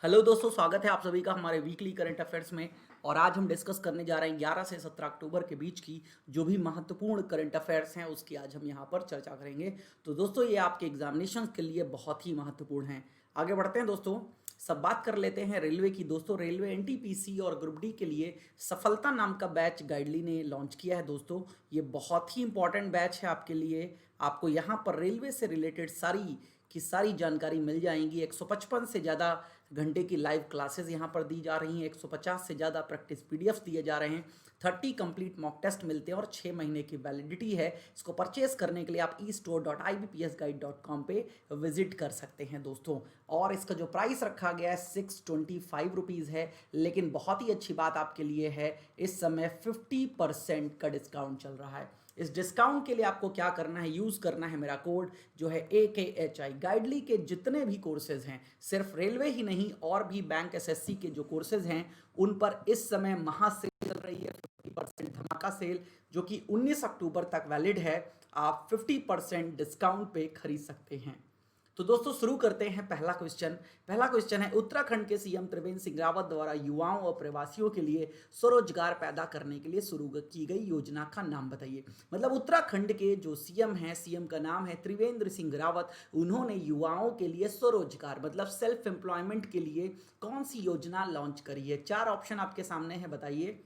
Hello दोस्तों, स्वागत है आप सभी का हमारे वीकली करंट अफेयर्स में। और आज हम डिस्कस करने जा रहे हैं 11 से 17 अक्टूबर के बीच की जो भी महत्वपूर्ण करंट अफेयर्स हैं उसकी आज हम यहाँ पर चर्चा करेंगे। तो दोस्तों ये आपके एग्जामिनेशन के लिए बहुत ही महत्वपूर्ण हैं। आगे बढ़ते हैं दोस्तों, सब बात कर लेते हैं रेलवे की। दोस्तों रेलवे एनटीपीसी और ग्रुप डी के लिए सफलता नाम का बैच गाइडली ने लॉन्च किया है। दोस्तों ये बहुत ही इंपॉर्टेंट बैच है आपके लिए। आपको यहाँ पर रेलवे से रिलेटेड सारी की सारी जानकारी मिल जाएंगी। 155 से ज़्यादा घंटे की लाइव क्लासेस यहाँ पर दी जा रही हैं। 150 से ज़्यादा प्रैक्टिस पीडीएफ दिए जा रहे हैं। 30 कंप्लीट मॉक टेस्ट मिलते हैं और 6 महीने की वैलिडिटी है। इसको परचेस करने के लिए आप e-store.ibpsguide.com पे विजिट कर सकते हैं दोस्तों। और इसका जो प्राइस रखा गया है 625 रुपीज़ है। लेकिन बहुत ही अच्छी बात आपके लिए है, इस समय 50% का डिस्काउंट चल रहा है। इस डिस्काउंट के लिए आपको क्या करना है, यूज़ करना है मेरा कोड जो है AKHI। गाइडली के जितने भी कोर्सेज हैं, सिर्फ रेलवे ही नहीं और भी बैंक एसएससी के जो कोर्सेज हैं उन पर इस समय महासेल चल रही है। 50% धमाका सेल जो कि 19 अक्टूबर तक वैलिड है। आप 50% डिस्काउंट पे खरीद सकते हैं। तो दोस्तों शुरू करते हैं पहला क्वेश्चन है, उत्तराखंड के सीएम त्रिवेंद्र सिंह रावत द्वारा युवाओं और प्रवासियों के लिए स्वरोजगार पैदा करने के लिए शुरू की गई योजना का नाम बताइए। मतलब उत्तराखंड के जो सीएम हैं, सीएम का नाम है त्रिवेंद्र सिंह रावत। उन्होंने युवाओं के लिए स्वरोजगार मतलब सेल्फ एम्प्लॉयमेंट के लिए कौन सी योजना लॉन्च करी है। 4 ऑप्शन आपके सामने है, बताइए।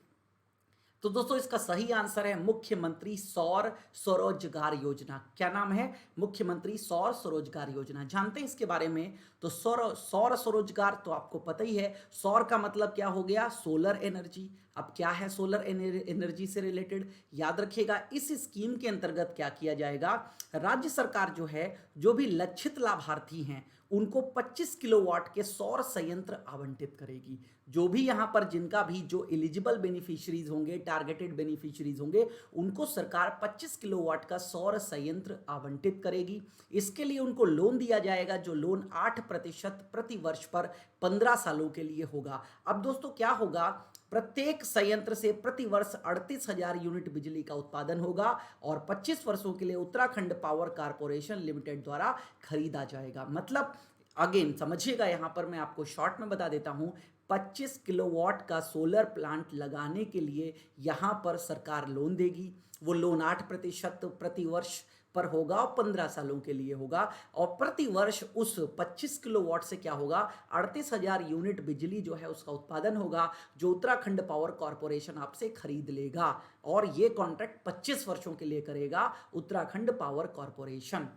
तो दोस्तों इसका सही आंसर है मुख्यमंत्री सौर स्वरोजगार योजना। क्या नाम है? मुख्यमंत्री सौर स्वरोजगार योजना। जानते हैं इसके बारे में? तो सौर सौर स्वरोजगार तो आपको पता ही है। सौर का मतलब क्या हो गया? Solar energy. अब क्या है सोलर एनर्जी से रिलेटेड? याद रखिएगा, इस स्कीम के अंतर्गत क्या किया जाएगा, राज्य सरकार जो है, जो भी लक्षित लाभार्थी हैं उनको 25 किलोवाट के सौर संयंत्र आवंटित करेगी। जो भी यहां पर जिनका भी जो एलिजिबल बेनिफिशियरीज होंगे, टारगेटेड बेनिफिशियरीज होंगे, उनको सरकार 25 किलोवाट का सौर संयंत्र आवंटित करेगी। इसके लिए उनको लोन दिया जाएगा, जो लोन 8% प्रति वर्ष पर 15 सालों के लिए होगा। अब दोस्तों क्या होगा, प्रत्येक संयंत्र से प्रति वर्ष 38,000 यूनिट बिजली का उत्पादन होगा और 25 वर्षों के लिए उत्तराखंड पावर कारपोरेशन लिमिटेड द्वारा खरीदा जाएगा। मतलब अगेन समझिएगा, यहां पर मैं आपको शॉर्ट में बता देता हूं, 25 किलोवाट का सोलर प्लांट लगाने के लिए यहां पर सरकार लोन देगी। वो लोन 8% प्रति वर्ष पर होगा और 15 सालों के लिए होगा। और प्रति वर्ष उस 25 किलोवाट से क्या होगा, 38,000 यूनिट बिजली जो है उसका उत्पादन होगा, जो उत्तराखंड पावर कॉरपोरेशन आपसे खरीद लेगा। और ये कॉन्ट्रैक्ट 25 वर्षों के लिए करेगा उत्तराखंड पावर कॉरपोरेशन।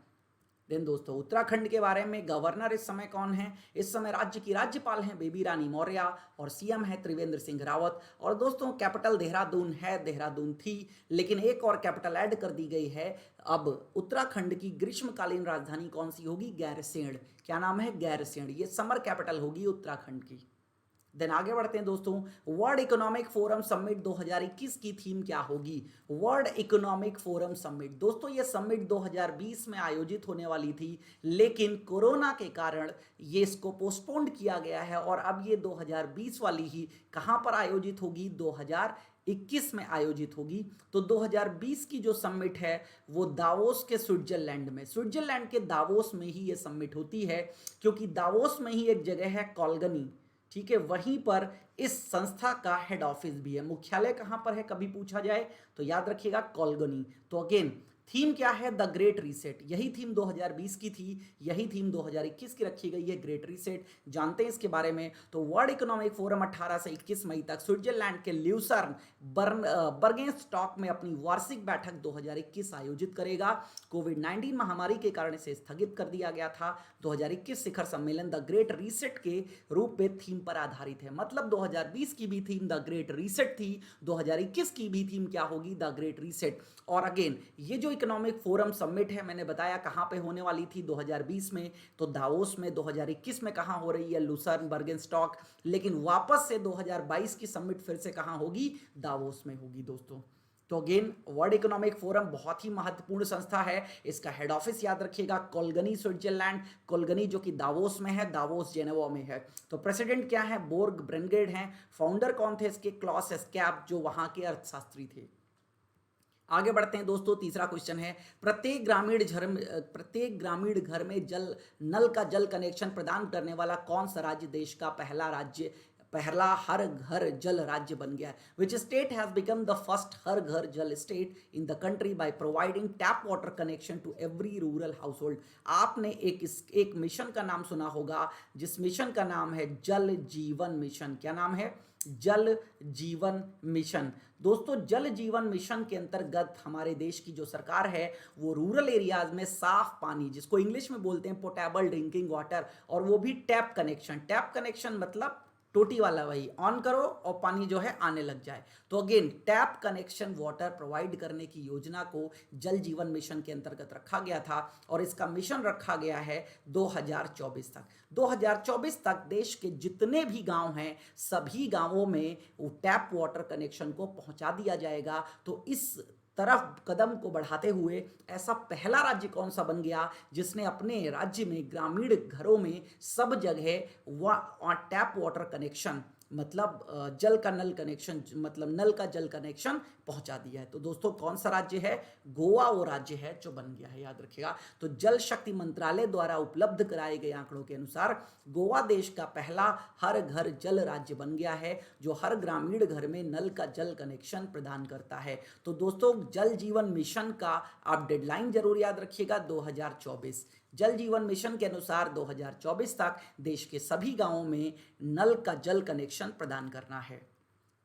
देन दोस्तों उत्तराखंड के बारे में, गवर्नर इस समय कौन है? इस समय राज्य की राज्यपाल हैं बेबी रानी मौर्य और सीएम है त्रिवेंद्र सिंह रावत। और दोस्तों कैपिटल देहरादून है, देहरादून थी लेकिन एक और कैपिटल ऐड कर दी गई है। अब उत्तराखंड की ग्रीष्मकालीन राजधानी कौन सी होगी? गैरसेण। क्या नाम है? गैरसेण। ये समर कैपिटल होगी उत्तराखंड की। देन आगे बढ़ते हैं दोस्तों, वर्ल्ड इकोनॉमिक फोरम समिट 2021 की थीम क्या होगी? वर्ल्ड इकोनॉमिक फोरम समिट दोस्तों, ये समिट 2020 में आयोजित होने वाली थी, लेकिन कोरोना के कारण ये इसको पोस्टपोन्ड किया गया है और अब ये 2020 वाली ही कहां पर आयोजित होगी? 2021 में आयोजित होगी। तो 2020 की जो समिट है वो दावोस के स्विट्जरलैंड में, स्विट्जरलैंड के दावोस में ही ये समिट होती है, क्योंकि दावोस में ही एक जगह है कॉल्गनी, ठीक है, वहीं पर इस संस्था का हेड ऑफिस भी है। मुख्यालय कहां पर है कभी पूछा जाए तो याद रखिएगा कॉल्गनी। तो अगेन थीम क्या है? The great reset. यही थीम 2020 की थी, यही थीम 2021 की रखी गई है, ग्रेट रीसेट। जानते हैं इसके बारे में? तो वर्ल्ड इकोनॉमिक फोरम 18 से 21 मई तक स्विट्जरलैंड के ल्यूसर्न बर्गेनस्टॉक में अपनी वार्षिक बैठक 2021 आयोजित करेगा। कोविड-19 महामारी के कारण इसे स्थगित कर दिया गया था। 2021 शिखर सम्मेलन द ग्रेट रीसेट के रूप में थीम पर आधारित है। मतलब 2020 की भी थीम द ग्रेट रीसेट थी, 2021 की भी थीम क्या होगी? The great reset. और अगेन ये जो इकोनॉमिक फोरम समिट है, मैंने बताया कहां पे होने वाली थी 2020 में, तो दावोस में। 2021 में कहां हो रही है? लुसर्न बर्गेनस्टॉक। लेकिन वापस से 2022 की समिट फिर से कहां होगी? दावोस में होगी दोस्तों। तो अगेन वर्ल्ड इकोनॉमिक फोरम बहुत ही महत्वपूर्ण संस्था है। इसका हेड ऑफिस याद रखिएगा कोल्गनी स्विट्जरलैंड, कोल्गनी जो कि दावोस में है, दावोस जेनेवा में है। तो प्रेसिडेंट क्या है? बोर्ग ब्रेनगेड हैं। फाउंडर कौन थे इसके? क्लॉस एस्कैप, जो वहां के अर्थशास्त्री थे। आगे बढ़ते हैं दोस्तों, तीसरा क्वेश्चन है, प्रत्येक ग्रामीण घर में नल का जल कनेक्शन प्रदान करने वाला कौन सा राज्य देश का पहला हर घर जल राज्य बन गया है? Which state has become the first Har Ghar Jal state in the country by providing tap water connection to every rural household? आपने एक मिशन का नाम सुना होगा, जिस मिशन का नाम है जल जीवन मिशन। क्या नाम है? जल जीवन मिशन। दोस्तों, जल जीवन मिशन के अंतर्गत हमारे देश की जो सरकार है वो रूरल एरियाज में साफ पानी, जिसको इंग्लिश में बोलते हैं पोटेबल ड्रिंकिंग वाटर, और वो भी टैप कनेक्शन मतलब टोटी वाला, वही ऑन करो और पानी जो है आने लग जाए। तो again tap connection water provide करने की योजना को जल जीवन मिशन के अंतर्गत रखा गया था, और इसका मिशन रखा गया है 2024 तक। 2024 तक देश के जितने भी गांव हैं सभी गांवों में वो टैप वाटर कनेक्शन को पहुंचा दिया जाएगा। तो इस तरफ कदम को बढ़ाते हुए ऐसा पहला राज्य कौन सा बन गया जिसने अपने राज्य में ग्रामीण घरों में सब जगह टैप वाटर कनेक्शन मतलब जल का नल कनेक्शन मतलब नल का जल कनेक्शन पहुंचा दिया है? तो दोस्तों कौन सा राज्य है? गोवा वो राज्य है जो बन गया है, याद रखिएगा। तो जल शक्ति मंत्रालय द्वारा उपलब्ध कराए गए आंकड़ों के अनुसार गोवा देश का पहला हर घर जल राज्य बन गया है, जो हर ग्रामीण घर में नल का जल कनेक्शन प्रदान करता है। तो दोस्तों जल जीवन मिशन का आप डेडलाइन जरूर याद रखिएगा, 2024। जल जीवन मिशन के अनुसार 2024 तक देश के सभी गांवों में नल का जल कनेक्शन प्रदान करना है।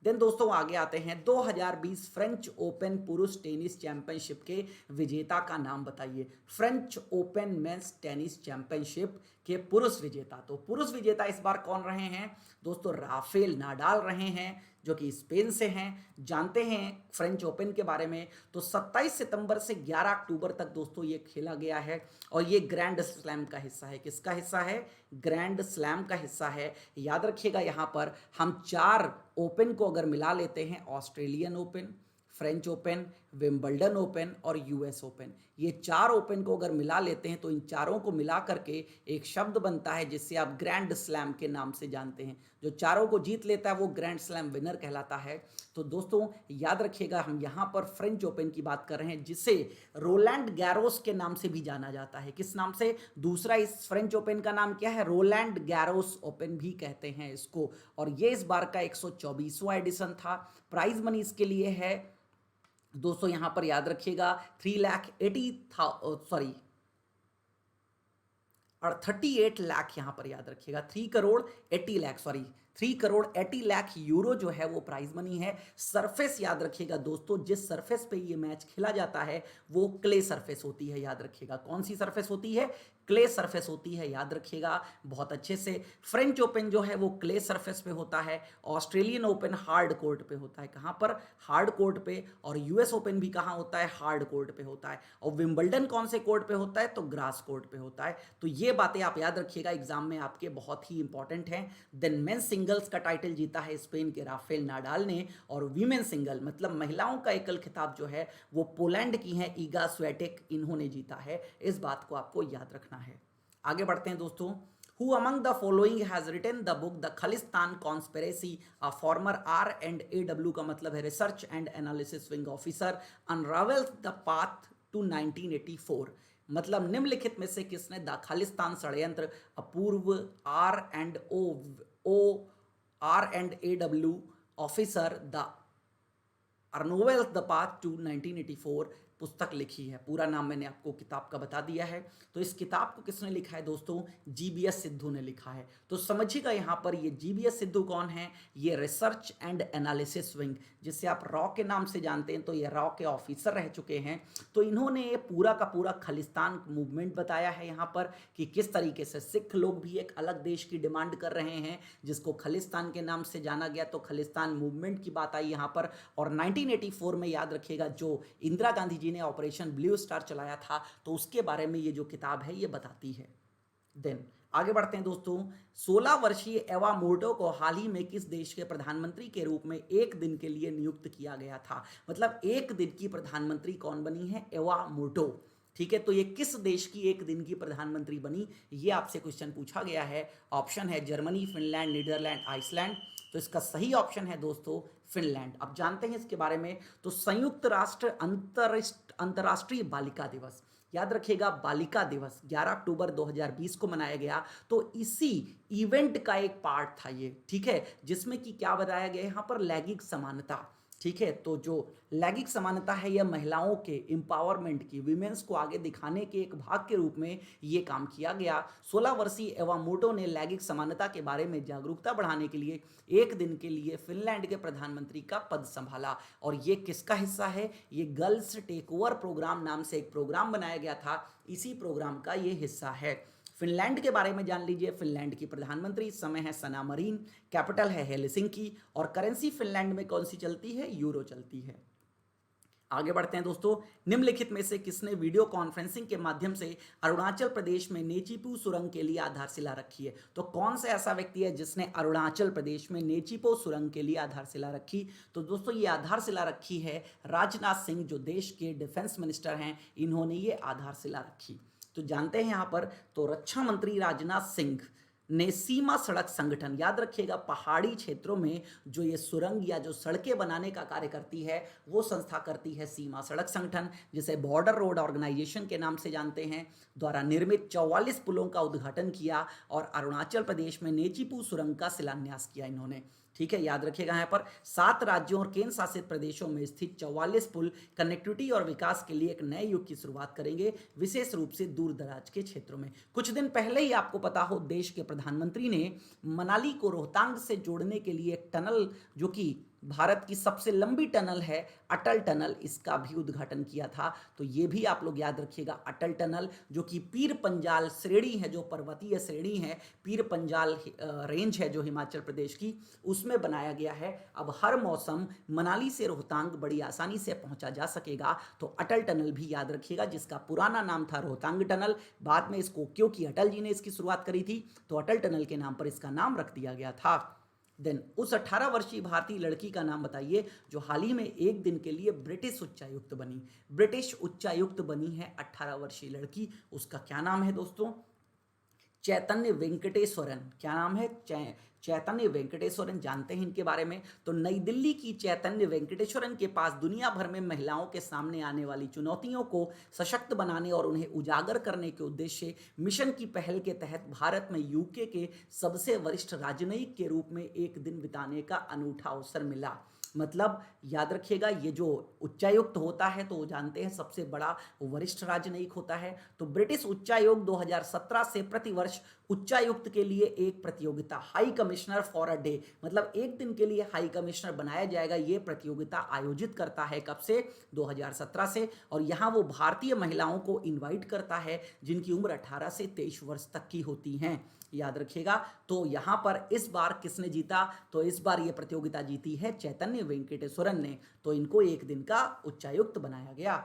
देन दोस्तों आगे आते हैं, 2020 फ्रेंच ओपन पुरुष टेनिस चैंपियनशिप के विजेता का नाम बताइए। French Open men's tennis championship के पुरुष विजेता, तो पुरुष विजेता इस बार कौन रहे हैं दोस्तों? राफेल नाडाल रहे हैं, जो कि स्पेन से हैं। जानते हैं फ्रेंच ओपन के बारे में, तो 27 सितंबर से 11 अक्टूबर तक दोस्तों ये खेला गया है, और ये ग्रैंड स्लैम का हिस्सा है। किसका हिस्सा है? ग्रैंड स्लैम का हिस्सा है। याद रखिएगा, यहाँ पर हम 4 ओपन को अगर मिला लेते हैं, Australian open, French open, Wimbledon open और यूएस ओपन, ये 4 ओपन को अगर मिला लेते हैं तो इन चारों को मिला करके एक शब्द बनता है जिससे आप ग्रैंड स्लैम के नाम से जानते हैं। जो चारों को जीत लेता है वो ग्रैंड स्लैम विनर कहलाता है। तो दोस्तों याद रखिएगा, हम यहाँ पर फ्रेंच ओपन की बात कर रहे हैं, जिसे रोलैंड गैरोस के नाम से भी जाना जाता है। किस नाम से? दूसरा इस फ्रेंच ओपन का नाम क्या है? रोलैंड गैरोस ओपन भी कहते हैं इसको, और ये इस बार का 124वां एडिशन था। प्राइज मनी इसके लिए है दोस्तों, यहां पर याद रखिएगा 38 लाख, यहां पर याद रखिएगा 3 करोड़ 80 लाख यूरो जो है वो प्राइज मनी है। सरफेस याद रखिएगा दोस्तों, जिस सरफेस पे ये मैच खेला जाता है वो क्ले सरफेस होती है। याद रखिएगा कौन सी सरफेस होती है? क्ले सरफेस होती है, याद रखिएगा बहुत अच्छे से। फ्रेंच ओपन जो है वो क्ले सरफेस पे होता है, ऑस्ट्रेलियन ओपन हार्ड कोर्ट पे होता है। कहाँ पर? हार्ड कोर्ट पे। और यूएस ओपन भी कहाँ होता है? हार्ड कोर्ट पे होता है। और विंबलडन कौन से कोर्ट पे होता है? तो ग्रास कोर्ट पे होता है। तो ये बातें आप याद रखिएगा, एग्जाम में आपके बहुत ही इंपॉर्टेंट हैं। देन मेन सिंगल्स का टाइटल जीता है स्पेन के राफेल नाडाल ने, और वीमेन सिंगल मतलब महिलाओं का एकल खिताब जो है वो पोलैंड की है ईगा स्वेटेक, इन्होंने जीता है। इस बात को आपको याद रखना है। आगे बढ़ते हैं दोस्तों। Who among the following has written the book The Khalistan Conspiracy? A former R&AW का मतलब है research and analysis wing officer unravels the path to 1984। मतलब निम्नलिखित में से किसने द खालिस्तान षड्यंत्र अपूर्व R&AW officer the unravels the path to 1984 पुस्तक लिखी है? पूरा नाम मैंने आपको किताब का बता दिया है। तो इस किताब को किसने लिखा है दोस्तों? जीबीएस सिद्धू ने लिखा है। तो समझिएगा यहाँ पर ये जीबीएस सिद्धू कौन है? ये रिसर्च एंड एनालिसिस विंग, जिसे आप रॉ के नाम से जानते हैं, तो ये रॉ के ऑफिसर रह चुके हैं। तो इन्होंने ये पूरा का पूरा खालिस्तान मूवमेंट बताया है यहाँ पर, कि किस तरीके से सिख लोग भी एक अलग देश की डिमांड कर रहे हैं जिसको खालिस्तान के नाम से जाना गया। तो खालिस्तान मूवमेंट की बात आई यहाँ पर। और 1984 में याद रखिएगा जो इंदिरा गांधी जी ने ऑपरेशन ब्लू स्टार चलाया था, तो उसके बारे में ये जो किताब है ये बताती है। देन आगे बढ़ते हैं दोस्तों। 16 वर्षीय एवा मोर्टो को हाल ही में किस देश के प्रधानमंत्री के रूप में एक दिन के लिए नियुक्त किया गया था? मतलब एक दिन की प्रधानमंत्री कौन बनी है? एवा मोर्टो। ठीक है, तो ये किस देश की एक दिन की प्रधानमंत्री बनी, ये आपसे क्वेश्चन पूछा गया है। ऑप्शन है जर्मनी, फिनलैंड, नीदरलैंड, आइसलैंड। तो इसका सही ऑप्शन है दोस्तों फिनलैंड। अब जानते हैं इसके बारे में। तो संयुक्त राष्ट्र अंतर्राष्ट्रीय बालिका दिवस, याद रखिएगा बालिका दिवस 11 अक्टूबर 2020 को मनाया गया। तो इसी इवेंट का एक पार्ट था ये, ठीक है, जिसमें कि क्या बताया गया यहाँ पर, लैंगिक समानता, ठीक है। तो जो लैंगिक समानता है यह महिलाओं के एम्पावरमेंट की, विमेंस को आगे दिखाने के एक भाग के रूप में ये काम किया गया। 16 वर्षीय एवामोटो ने लैंगिक समानता के बारे में जागरूकता बढ़ाने के लिए एक दिन के लिए फिनलैंड के प्रधानमंत्री का पद संभाला। और ये किसका हिस्सा है, ये गर्ल्स टेक ओवर प्रोग्राम नाम से एक प्रोग्राम बनाया गया था, इसी प्रोग्राम का ये हिस्सा है। फिनलैंड के बारे में जान लीजिए। फिनलैंड की प्रधानमंत्री इस समय है सना मरीन, कैपिटल है हेलसिंकी, और करेंसी फिनलैंड में कौन सी चलती है, यूरो चलती है। आगे बढ़ते हैं दोस्तों। निम्नलिखित में से किसने वीडियो कॉन्फ्रेंसिंग के माध्यम से अरुणाचल प्रदेश में नेचीपू सुरंग के लिए आधारशिला रखी है? तो कौन सा ऐसा व्यक्ति है जिसने अरुणाचल प्रदेश में नेचीपो सुरंग के लिए आधारशिला रखी? तो दोस्तों ये आधारशिला रखी है राजनाथ सिंह, जो देश के डिफेंस मिनिस्टर हैं, इन्होंने ये आधारशिला रखी। तो जानते हैं यहाँ पर, तो रक्षा मंत्री राजनाथ सिंह ने सीमा सड़क संगठन, याद रखिएगा पहाड़ी क्षेत्रों में जो ये सुरंग या जो सड़कें बनाने का कार्य करती है वो संस्था करती है सीमा सड़क संगठन, जिसे बॉर्डर रोड ऑर्गेनाइजेशन के नाम से जानते हैं, द्वारा निर्मित 44 पुलों का उद्घाटन किया और अरुणाचल प्रदेश में नेचीपू सुरंग का शिलान्यास किया इन्होंने, ठीक है। याद रखिएगा यहाँ पर 7 राज्यों और केंद्र शासित प्रदेशों में स्थित 44 पुल कनेक्टिविटी और विकास के लिए एक नए युग की शुरुआत करेंगे, विशेष रूप से दूर दराज के क्षेत्रों में। कुछ दिन पहले ही आपको पता हो, देश के प्रधानमंत्री ने मनाली को रोहतांग से जोड़ने के लिए एक टनल, जो कि भारत की सबसे लंबी टनल है अटल टनल, इसका भी उद्घाटन किया था। तो ये भी आप लोग याद रखिएगा, अटल टनल जो कि पीर पंजाल श्रेणी है, जो पर्वतीय श्रेणी है, पीर पंजाल रेंज है जो हिमाचल प्रदेश की, उसमें बनाया गया है। अब हर मौसम मनाली से रोहतांग बड़ी आसानी से पहुंचा जा सकेगा। तो अटल टनल भी याद रखिएगा, जिसका पुराना नाम था रोहतांग टनल, बाद में इसको, क्योंकि अटल जी ने इसकी शुरुआत करी थी, तो अटल टनल के नाम पर इसका नाम रख दिया गया था। देन उस 18 वर्षीय भारतीय लड़की का नाम बताइए जो हाल ही में एक दिन के लिए ब्रिटिश उच्चायुक्त बनी। ब्रिटिश उच्चायुक्त बनी है 18 वर्षीय लड़की, उसका क्या नाम है दोस्तों? चैतन्य वेंकटेश्वरन। क्या नाम है? चैतन्य वेंकटेश्वरन। जानते हैं इनके बारे में। तो नई दिल्ली की चैतन्य वेंकटेश्वरन के पास दुनिया भर में महिलाओं के सामने आने वाली चुनौतियों को सशक्त बनाने और उन्हें उजागर करने के उद्देश्य मिशन की पहल के तहत भारत में यूके के सबसे वरिष्ठ राजनयिक के रूप में एक दिन बिताने का अनूठा अवसर मिला। मतलब याद रखिएगा, ये जो उच्चायुक्त होता है तो वो जानते हैं सबसे बड़ा वरिष्ठ राजनयिक होता है। तो ब्रिटिश उच्चायोग 2017 से प्रतिवर्ष उच्चायुक्त के लिए एक प्रतियोगिता, high commissioner for a day, मतलब एक दिन के लिए हाई कमिश्नर बनाया जाएगा, ये प्रतियोगिता आयोजित करता है। कब से? 2017 से। और यहाँ वो भारतीय महिलाओं को इन्वाइट करता है जिनकी उम्र 18 से 23 वर्ष तक की होती हैं, याद रखिएगा। तो यहाँ पर इस बार किसने जीता? तो इस बार ये प्रतियोगिता जीती है चैतन्य वेंकटेश्वरन ने। तो इनको एक दिन का उच्चायुक्त बनाया गया।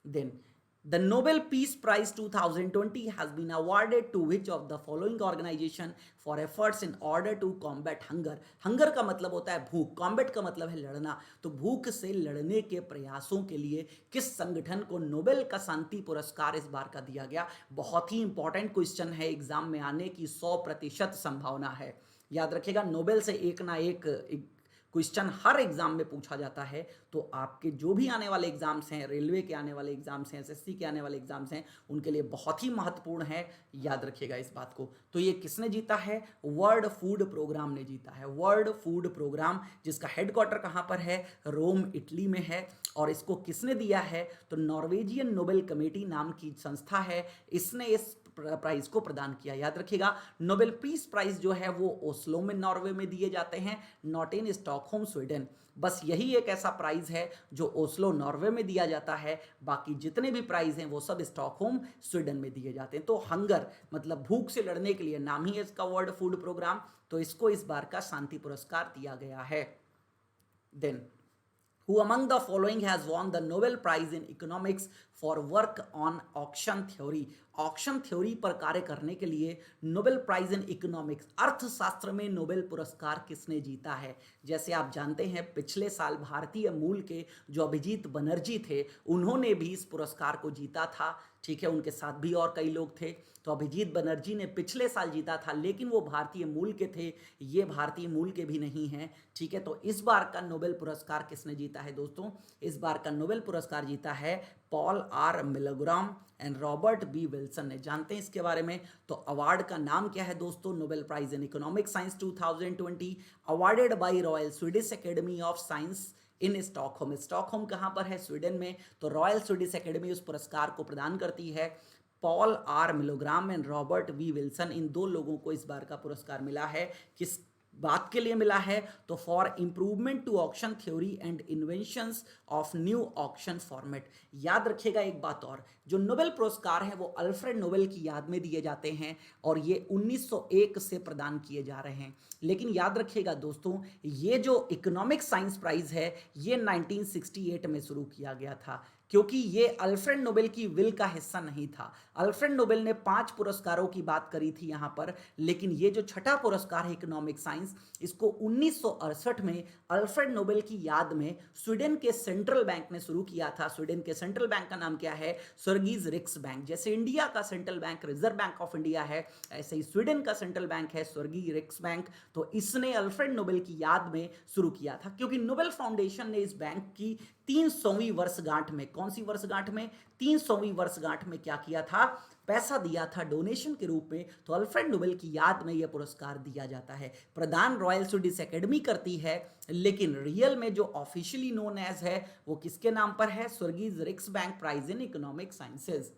Then the Nobel peace prize 2020 has been awarded to which of the following organization for efforts in order to combat hunger? Hunger का मतलब होता है भूख, कॉम्बैट का मतलब है लड़ना। तो भूख से लड़ने के प्रयासों के लिए किस संगठन को नोबेल का शांति पुरस्कार इस बार का दिया गया? बहुत ही इंपॉर्टेंट क्वेश्चन है, एग्जाम में आने की 100% संभावना है। याद रखिएगा, नोबेल से एक ना एक क्वेश्चन हर एग्जाम में पूछा जाता है। तो आपके जो भी आने वाले एग्जाम्स हैं, रेलवे के आने वाले एग्जाम्स हैं, एसएससी के आने वाले एग्जाम्स हैं, उनके लिए बहुत ही महत्वपूर्ण है, याद रखिएगा इस बात को। तो ये किसने जीता है? वर्ल्ड फूड प्रोग्राम ने जीता है। वर्ल्ड फूड प्रोग्राम, जिसका हेडक्वार्टर कहाँ पर है? रोम, इटली में है। और इसको किसने दिया है? तो नॉर्वेजियन नोबेल कमेटी नाम की संस्था है, इसने इस प्राइज को प्रदान किया। याद रखिएगा, नोबेल पीस प्राइज जो है वो ओस्लो में नॉर्वे में दिए जाते हैं, नॉट इन स्टॉकहोम स्वीडन। बस यही एक ऐसा प्राइज है जो ओस्लो नॉर्वे में दिया जाता है, बाकी जितने भी प्राइज हैं वो सब स्टॉकहोम स्वीडन में दिए जाते हैं। तो हंगर मतलब भूख से लड़ने के लिए नाम ही है इसका वर्ल्ड फूड प्रोग्राम, तो इसको इस बार का शांति पुरस्कार दिया गया है। Then Who among the following has won the Nobel Prize in Economics for work on auction theory? Auction theory पर कार्य करने के लिए नोबेल प्राइज इन इकोनॉमिक्स, अर्थशास्त्र में नोबेल पुरस्कार किसने जीता है? जैसे आप जानते हैं पिछले साल भारतीय मूल के जो अभिजीत बनर्जी थे, उन्होंने भी इस पुरस्कार को जीता था। ठीक है, उनके साथ भी और कई लोग थे। तो अभिजीत बनर्जी ने पिछले साल जीता था, लेकिन वो भारतीय मूल के थे, ये भारतीय मूल के भी नहीं हैं। ठीक है, तो इस बार का नोबेल पुरस्कार किसने जीता है दोस्तों? इस बार का नोबेल पुरस्कार जीता है Paul R Milgrom and Robert B Wilson ने। जानते हैं इसके बारे में? तो अवार्ड का नाम क्या है दोस्तों? Nobel prize in economic science 2020 awarded by Royal Swedish Academy of Science in Stockholm. Stockholm कहाँ पर है? स्वीडन में। तो रॉयल स्वीडिश एकेडमी उस पुरस्कार को प्रदान करती है। Paul R Milgrom and Robert B Wilson, इन दो लोगों को इस बार का पुरस्कार मिला है। किस बात के लिए मिला है? तो for improvement to auction theory and inventions of new auction format. याद रखिएगा एक बात और, जो नोबेल पुरस्कार है वो अल्फ्रेड नोबेल की याद में दिए जाते हैं और ये 1901 से प्रदान किए जा रहे हैं। लेकिन याद रखिएगा दोस्तों, ये जो इकोनॉमिक साइंस प्राइज है ये 1968 में शुरू किया गया था, क्योंकि ये अल्फ्रेड नोबेल की विल का हिस्सा नहीं था। अल्फ्रेड नोबेल ने 5 पुरस्कारों की बात करी थी यहाँ पर, लेकिन ये जो छठा पुरस्कार है इकोनॉमिक साइंस, इसको 1968 में अल्फ्रेड नोबेल की याद में स्वीडन के सेंट्रल बैंक ने शुरू किया था। स्वीडन के सेंट्रल बैंक का नाम क्या है? स्वर्गीज रिक्स बैंक। जैसे इंडिया का central bank reserve bank of India है, ऐसे ही स्वीडन का सेंट्रल बैंक है स्वर्गीय रिक्स बैंक। तो इसने अल्फ्रेड नोबेल की याद में शुरू किया था, क्योंकि नोबेल फाउंडेशन ने इस बैंक की 300वीं वर्षगांठ में, कौन सी वर्षगांठ में? 300वीं वर्षगांठ में क्या किया था? पैसा दिया था डोनेशन के रूप में। तो अल्फ्रेड नोबेल की याद में यह पुरस्कार दिया जाता है। प्रदान रॉयल स्वीडिश एकेडमी करती है, लेकिन रियल में जो ऑफिशियली नोन एज है वो किसके नाम पर है? Sveriges Riksbank prize in economic sciences.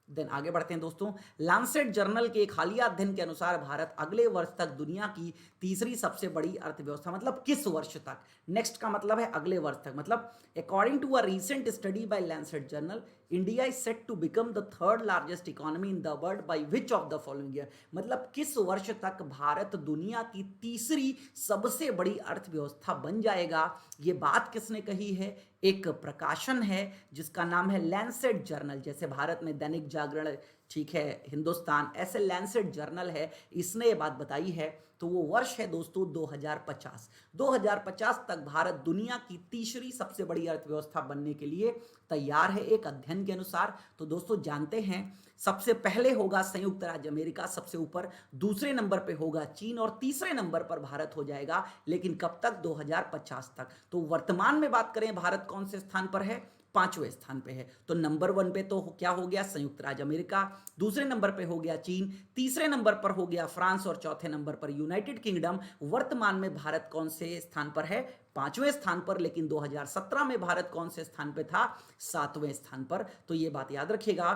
Then आगे बढ़ते हैं दोस्तों। लांसेट जर्नल के एक हालिया अध्ययन के अनुसार भारत अगले वर्ष तक दुनिया की तीसरी सबसे बड़ी अर्थव्यवस्था, मतलब किस वर्ष तक? नेक्स्ट का मतलब है अगले वर्ष तक, मतलब according to a recent study by Lancet journal, India is set to become the third largest economy in the world by which of the following year. मतलब किस वर्ष तक भारत दुनिया की तीसरी सबसे बड़ी अर्थव्यवस्था बन जाएगा? ये बात किसने कही है? एक प्रकाशन है जिसका नाम है लैंसेट जर्नल। जैसे भारत में दैनिक जागरण, ठीक है, हिंदुस्तान, ऐसे लैंसेट जर्नल है, इसने ये बात बताई है। तो वो वर्ष है दोस्तों 2050। 2050 तक भारत दुनिया की तीसरी सबसे बड़ी अर्थव्यवस्था बनने के लिए तैयार है एक अध्ययन के अनुसार। तो दोस्तों जानते हैं, सबसे पहले होगा संयुक्त राज्य अमेरिका सबसे ऊपर, दूसरे नंबर पे होगा चीन और तीसरे नंबर पर भारत हो जाएगा। लेकिन कब तक? 2050 तक। तो वर्तमान में बात करें भारत कौन से स्थान पर है? 5वें स्थान पे है। तो नंबर 1 पे तो क्या हो गया? संयुक्त राज्य अमेरिका, दूसरे नंबर पे हो गया चीन, तीसरे नंबर पर हो गया फ्रांस और चौथे नंबर पर यूनाइटेड किंगडम। वर्तमान में भारत कौन से स्थान पर है? 5वें स्थान पर। लेकिन 2017 में भारत कौन से स्थान पे था? 7वें स्थान पर। तो ये बात याद रखिएगा।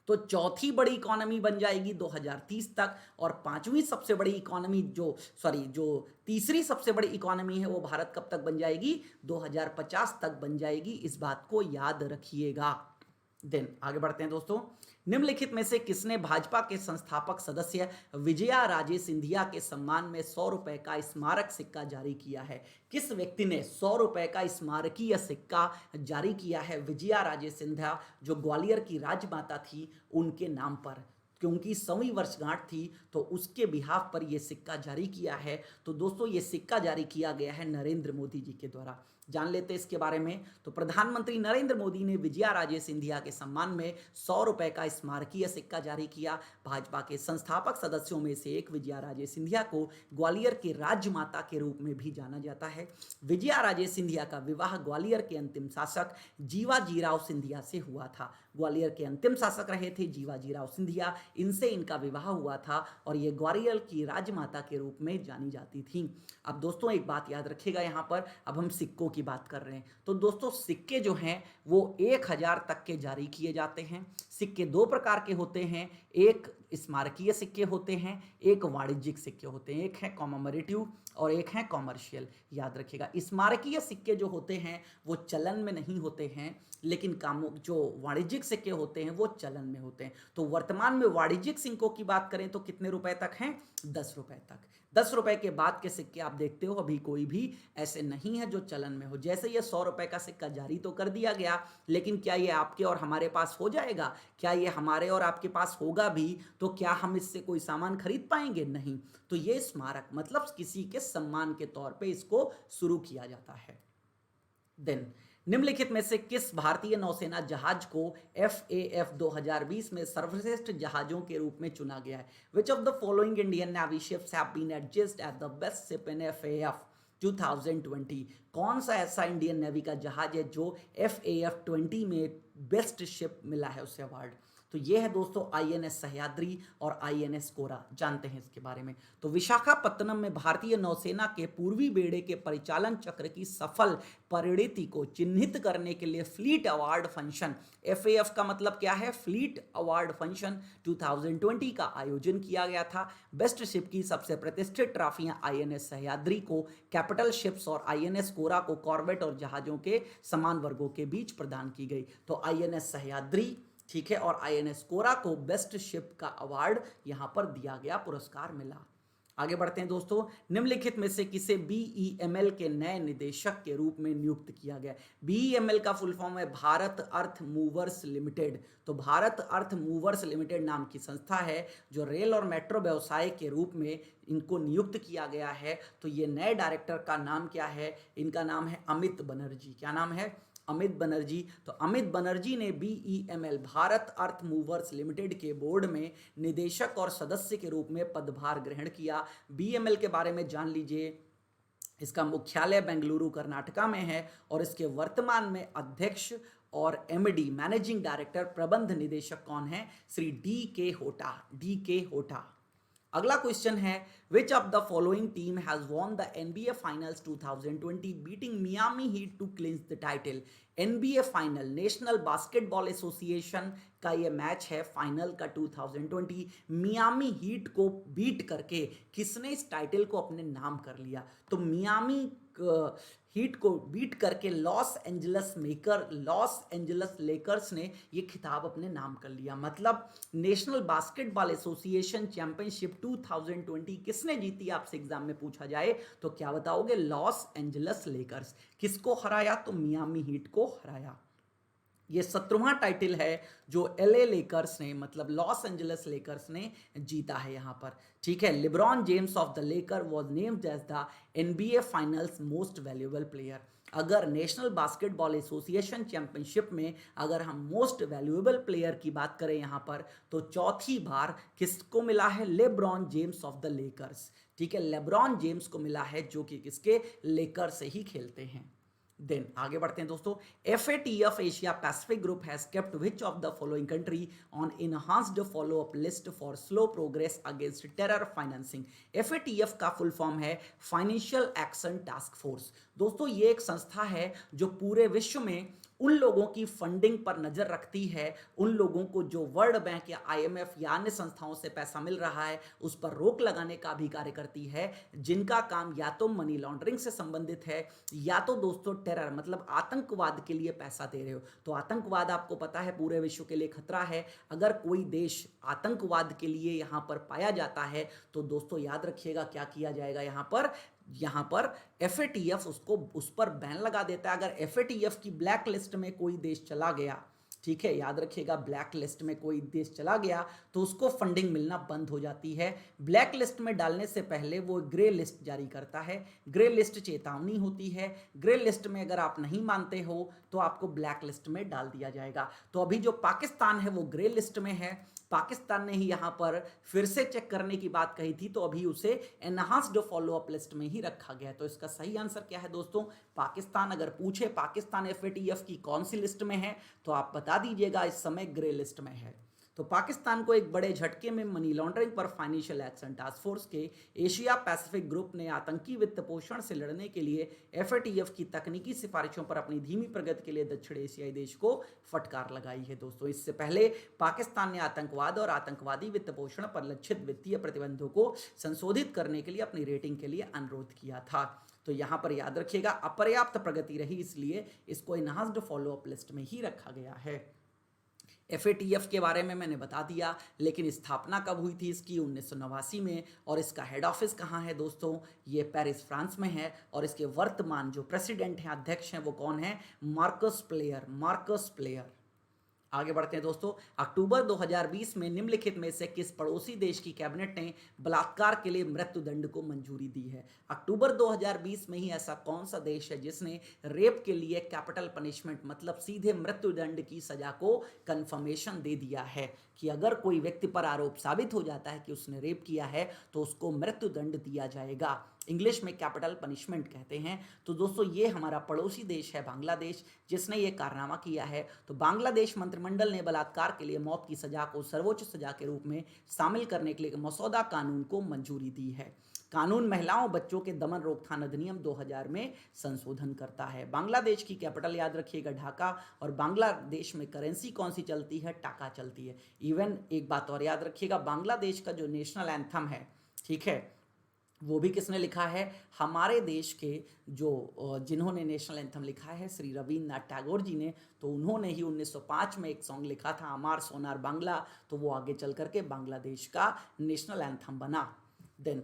तो चौथी बड़ी इकोनॉमी बन जाएगी 2030 तक, और पांचवी सबसे बड़ी इकोनॉमी जो तीसरी सबसे बड़ी इकोनॉमी है वो भारत कब तक बन जाएगी? 2050 तक बन जाएगी। इस बात को याद रखिएगा। देन आगे बढ़ते हैं दोस्तों। निम्नलिखित में से किसने भाजपा के संस्थापक सदस्य विजया राजे सिंधिया के सम्मान में 100 रुपए का स्मारक सिक्का जारी किया है? किस व्यक्ति ने 100 रुपए का स्मारकीय सिक्का जारी किया है विजया राजे सिंधिया, जो ग्वालियर की राजमाता थी, उनके नाम पर? क्योंकि 100वीं वर्षगांठ थी तो उसके बिहाफ पर यह सिक्का जारी किया है। तो दोस्तों ये सिक्का जारी किया गया है नरेंद्र मोदी जी के द्वारा। जान लेते हैं इसके बारे में। तो प्रधानमंत्री नरेंद्र मोदी ने विजया राजे सिंधिया के सम्मान में 100 रुपए का स्मारकीय सिक्का जारी किया। भाजपा के संस्थापक सदस्यों में से एक विजया राजे सिंधिया को ग्वालियर की राजमाता के रूप में भी जाना जाता है। विजया राजे सिंधिया का विवाह ग्वालियर के अंतिम शासक जीवाजीराव सिंधिया से हुआ था। ग्वालियर के अंतिम शासक रहे थे जीवाजीराव सिंधिया, इनसे इनका विवाह हुआ था और ये ग्वालियर की राजमाता के रूप में जानी जाती थी। अब दोस्तों एक बात याद रखिएगा, यहाँ पर अब हम सिक्कों की बात कर रहे हैं। तो दोस्तों सिक्के जो हैं वो 1000 तक के जारी किए जाते हैं। सिक्के 2 प्रकार के होते हैं, एक स्मारकीय सिक्के होते हैं, एक वाणिज्यिक सिक्के होते हैं। एक है कॉमेमोरेटिव और एक है कॉमर्शियल। याद रखिएगा, स्मारकीय सिक्के जो होते हैं वो चलन में नहीं होते हैं, लेकिन जो वाणिज्यिक सिक्के होते हैं वो चलन में होते हैं। तो वर्तमान में वाणिज्यिक सिक्कों की बात करें तो कितने रुपए तक हैं? 10 रुपए तक। 10 रुपए के बाद के सिक्के आप देखते हो अभी कोई भी ऐसे नहीं है जो चलन में हो। जैसे ये 100 रुपए का सिक्का जारी तो कर दिया गया, लेकिन क्या ये आपके और हमारे पास हो जाएगा? क्या ये हमारे और आपके पास होगा भी तो क्या हम इससे कोई सामान खरीद पाएंगे? नहीं। तो ये स्मारक मतलब किसी के सम्मान के तौर पे इसको शुरू किया जाता है। देन निम्नलिखित में से किस भारतीय नौसेना जहाज को FAF 2020 में सर्वश्रेष्ठ जहाजों के रूप में चुना गया है? Which of the following Indian navy ships have been adjust at the best ship in FAF 2020? कौन सा ऐसा इंडियन नेवी का जहाज है जो FAF 20 में बेस्ट शिप मिला है उसे अवार्ड? तो ये है दोस्तों INS सह्याद्री और INS कोरा। जानते हैं इसके बारे में। तो विशाखापत्तनम में भारतीय नौसेना के पूर्वी बेड़े के परिचालन चक्र की सफल परिणति को चिन्हित करने के लिए फ्लीट अवार्ड फंक्शन, FAF का मतलब क्या है, फ्लीट अवार्ड फंक्शन 2020 का आयोजन किया गया था। बेस्ट शिप की सबसे प्रतिष्ठित ट्रॉफियां INS सह्याद्री को कैपिटल शिप्स और INS कोरा को कॉर्वेट और जहाजों के समान वर्गों के बीच प्रदान की गई। तो INS सह्याद्री, ठीक है, और INS कोरा को बेस्ट शिप का अवार्ड यहां पर दिया गया, पुरस्कार मिला। आगे बढ़ते हैं दोस्तों। निम्नलिखित में से किसे BEML के नए निदेशक के रूप में नियुक्त किया गया? BEML का फुल फॉर्म है भारत अर्थ मूवर्स लिमिटेड। तो भारत अर्थ मूवर्स लिमिटेड नाम की संस्था है जो रेल और मेट्रो व्यवसाय के रूप में इनको नियुक्त किया गया है। तो ये नए डायरेक्टर का नाम क्या है? इनका नाम है अमित बनर्जी। क्या नाम है? अमित बनर्जी। तो अमित बनर्जी ने BEML भारत अर्थ मूवर्स लिमिटेड के बोर्ड में निदेशक और सदस्य के रूप में पदभार ग्रहण किया। BEML के बारे में जान लीजिए। इसका मुख्यालय बेंगलुरु कर्नाटका में है और इसके वर्तमान में अध्यक्ष और MD मैनेजिंग डायरेक्टर प्रबंध निदेशक कौन है? श्री DK होटा। DK होटा। अगला क्वेश्चन है, which of the following team has won the NBA finals 2020 beating Miami Heat to clinch the title? NBA final, national basketball association का ये मैच है फाइनल का 2020। मियामी हीट को बीट करके किसने इस टाइटल को अपने नाम कर लिया? तो मियामी हीट को बीट करके लॉस एंजलस लेकर्स ने ये खिताब अपने नाम कर लिया। मतलब नेशनल बास्केटबॉल एसोसिएशन चैंपियनशिप 2020 किसने जीती? आपसे एग्जाम में पूछा जाए तो क्या बताओगे? Los Angeles Lakers. किसको हराया? तो मियामी हीट को हराया। ये 17वां टाइटल है जो LA लेकर्स ने, मतलब लॉस एंजलस लेकर्स ने जीता है यहाँ पर, ठीक है। LeBron James of the Laker was named as the NBA finals most valuable player. अगर नेशनल बास्केटबॉल एसोसिएशन चैंपियनशिप में अगर हम मोस्ट वैल्यूएबल प्लेयर की बात करें यहाँ पर, तो चौथी बार किसको मिला है? LeBron James of the Lakers, ठीक है। लेब्रॉन जेम्स को मिला है जो कि किसके? लेकर से ही खेलते हैं। देन आगे बढ़ते हैं दोस्तों। FATF Asia Pacific group has kept which of the following country on enhanced follow up list for slow progress against terror financing? FATF का फुल फॉर्म है फाइनेंशियल एक्शन टास्क फोर्स। दोस्तों ये एक संस्था है जो पूरे विश्व में उन लोगों की फंडिंग पर नजर रखती है, उन लोगों को जो वर्ल्ड बैंक या IMF या अन्य संस्थाओं से पैसा मिल रहा है उस पर रोक लगाने का भी कार्य करती है, जिनका काम या तो मनी लॉन्ड्रिंग से संबंधित है या तो दोस्तों टेरर मतलब आतंकवाद के लिए पैसा दे रहे हो। तो आतंकवाद आपको पता है पूरे विश्व के लिए खतरा है। अगर कोई देश आतंकवाद के लिए यहाँ पर पाया जाता है तो दोस्तों याद रखिएगा क्या किया जाएगा? यहाँ पर FATF उसको उस पर बैन लगा देता है। अगर FATF की ब्लैक लिस्ट में कोई देश चला गया, ठीक है, याद रखिएगा, ब्लैक लिस्ट में कोई देश चला गया तो उसको फंडिंग मिलना बंद हो जाती है। ब्लैक लिस्ट में डालने से पहले वो ग्रे लिस्ट जारी करता है। ग्रे लिस्ट चेतावनी होती है। ग्रे लिस्ट में अगर आप नहीं मानते हो तो आपको ब्लैक लिस्ट में डाल दिया जाएगा। तो अभी जो पाकिस्तान है वो ग्रे लिस्ट में है। पाकिस्तान ने ही यहाँ पर फिर से चेक करने की बात कही थी तो अभी उसे एनहांस्ड फॉलो अप लिस्ट में ही रखा गया। तो इसका सही आंसर क्या है दोस्तों? पाकिस्तान। अगर पूछे पाकिस्तान FATF की कौन सी लिस्ट में है तो आप बता दीजिएगा इस समय ग्रे लिस्ट में है। तो पाकिस्तान को एक बड़े झटके में मनी लॉन्ड्रिंग पर फाइनेंशियल एक्शन टास्क फोर्स के एशिया पैसिफिक ग्रुप ने आतंकी वित्त पोषण से लड़ने के लिए FATF की तकनीकी सिफारिशों पर अपनी धीमी प्रगति के लिए दक्षिण एशियाई देश को फटकार लगाई है। दोस्तों इससे पहले पाकिस्तान ने आतंकवाद और आतंकवादी वित्त पोषण पर लक्षित वित्तीय प्रतिबंधों को संशोधित करने के लिए अपनी रेटिंग के लिए अनुरोध किया था। तो यहाँ पर याद रखिएगा अपर्याप्त प्रगति रही, इसलिए इसको इनहांस्ड फॉलो अप लिस्ट में ही रखा गया है। FATF के बारे में मैंने बता दिया, लेकिन स्थापना कब हुई थी इसकी? 1989 में। और इसका हेड ऑफिस कहाँ है दोस्तों? ये पेरिस फ्रांस में है। और इसके वर्तमान जो प्रेसिडेंट हैं, अध्यक्ष हैं, वो कौन है? Marcus player. आगे बढ़ते हैं दोस्तों। अक्टूबर 2020 में निम्नलिखित में से किस पड़ोसी देश की कैबिनेट ने बलात्कार के लिए मृत्युदंड को मंजूरी दी है? अक्टूबर 2020 में ही ऐसा कौन सा देश है जिसने रेप के लिए कैपिटल पनिशमेंट मतलब सीधे मृत्युदंड की सजा को कंफर्मेशन दे दिया है कि अगर कोई व्यक्ति पर आरोप साबित हो जाता है कि उसने रेप किया है तो उसको मृत्युदंड दिया जाएगा। इंग्लिश में कैपिटल पनिशमेंट कहते हैं। तो दोस्तों ये हमारा पड़ोसी देश है बांग्लादेश, जिसने ये कारनामा किया है। तो बांग्लादेश मंत्रिमंडल ने बलात्कार के लिए मौत की सजा को सर्वोच्च सजा के रूप में शामिल करने के लिए मसौदा कानून को मंजूरी दी है। कानून महिलाओं बच्चों के दमन रोकथाम अधिनियम 2000 में संशोधन करता है। बांग्लादेश की कैपिटल याद रखिएगा ढाका, और बांग्लादेश में करेंसी कौन सी चलती है? टाका चलती है। इवन एक बात और याद रखिएगा, बांग्लादेश का जो नेशनल एंथम है, ठीक है, वो भी किसने लिखा है? हमारे देश के जो जिन्होंने नेशनल एंथम लिखा है श्री रविन्द्रनाथ टैगोर जी ने। तो उन्होंने ही 1905 में एक सॉन्ग लिखा था अमार सोनार बांग्ला, तो वो आगे चल करके बांग्लादेश का नेशनल एंथम बना। Then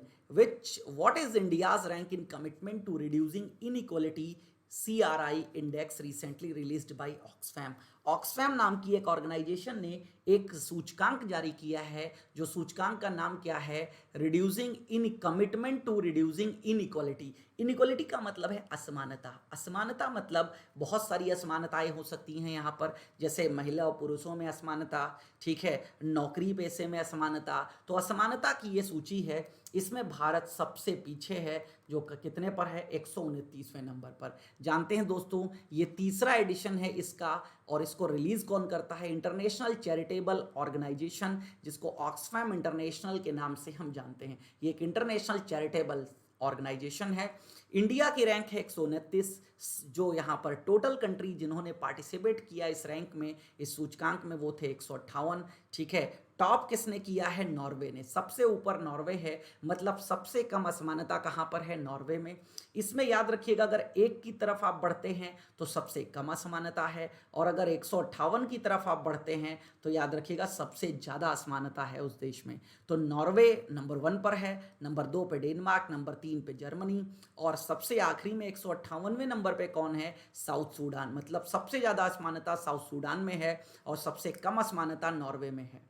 what is India's rank in commitment to reducing inequality CRI index recently released by Oxfam? Oxfam नाम की एक ऑर्गेनाइजेशन ने एक सूचकांक जारी किया है, जो सूचकांक का नाम क्या है? Reducing in commitment to reducing inequality. Inequality का मतलब है असमानता। असमानता मतलब बहुत सारी असमानताएं हो सकती हैं यहाँ पर, जैसे महिला और पुरुषों में असमानता, ठीक है, नौकरी पेशे में असमानता। तो असमानता की ये सूची है, इसमें भारत सबसे पीछे है, जो कितने पर है? 129वें नंबर पर। जानते हैं दोस्तों, ये तीसरा एडिशन है इसका, और इसको रिलीज कौन करता है? इंटरनेशनल चैरिटेबल ऑर्गेनाइजेशन, जिसको ऑक्सफैम इंटरनेशनल के नाम से हम जानते हैं। ये एक इंटरनेशनल चैरिटेबल ऑर्गेनाइजेशन है। इंडिया की रैंक है 129, जो यहाँ पर टोटल कंट्री जिन्होंने पार्टिसिपेट किया इस रैंक में, इस सूचकांक में, वो थे 158, ठीक है। टॉप किसने किया है? नॉर्वे ने। सबसे ऊपर नॉर्वे है, मतलब सबसे कम असमानता कहाँ पर है? नॉर्वे में। इसमें याद रखिएगा, अगर 1 की तरफ आप बढ़ते हैं तो सबसे कम असमानता है, और अगर 158 की तरफ आप बढ़ते हैं तो याद रखिएगा सबसे ज़्यादा असमानता है उस देश में। तो नॉर्वे नंबर 1 पर है, नंबर 2 पे डेनमार्क, नंबर 3 पे जर्मनी, और सबसे आखिरी में 158वें नंबर पे कौन है? South Sudan. मतलब सबसे ज़्यादा असमानता साउथ सूडान में है, और सबसे कम असमानता नॉर्वे में है।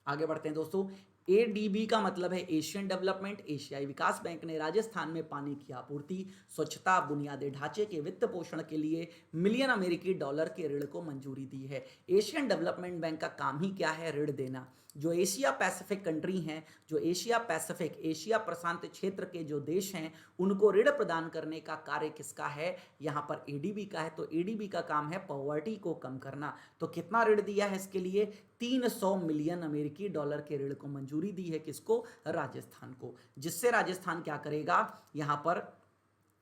आगे बढ़ते हैं दोस्तों। एडीबी का मतलब है एशियन डेवलपमेंट। एशियाई विकास बैंक ने राजस्थान में पानी की आपूर्ति, स्वच्छता, बुनियादी ढांचे के वित्त पोषण के लिए मिलियन अमेरिकी डॉलर के ऋण को मंजूरी दी है। एशियन डेवलपमेंट बैंक का काम ही क्या है? ऋण देना। जो एशिया पैसिफिक कंट्री हैं, जो एशिया पैसिफिक, एशिया प्रशांत क्षेत्र के जो देश हैं, उनको ऋण प्रदान करने का कार्य किसका है? यहाँ पर एडीबी का है। तो एडीबी का काम है पॉवर्टी को कम करना। तो कितना ऋण दिया है इसके लिए? 300 मिलियन अमेरिकी डॉलर के ऋण को मंजूरी दी है। किसको? राजस्थान को। जिससे राजस्थान क्या करेगा? यहाँ पर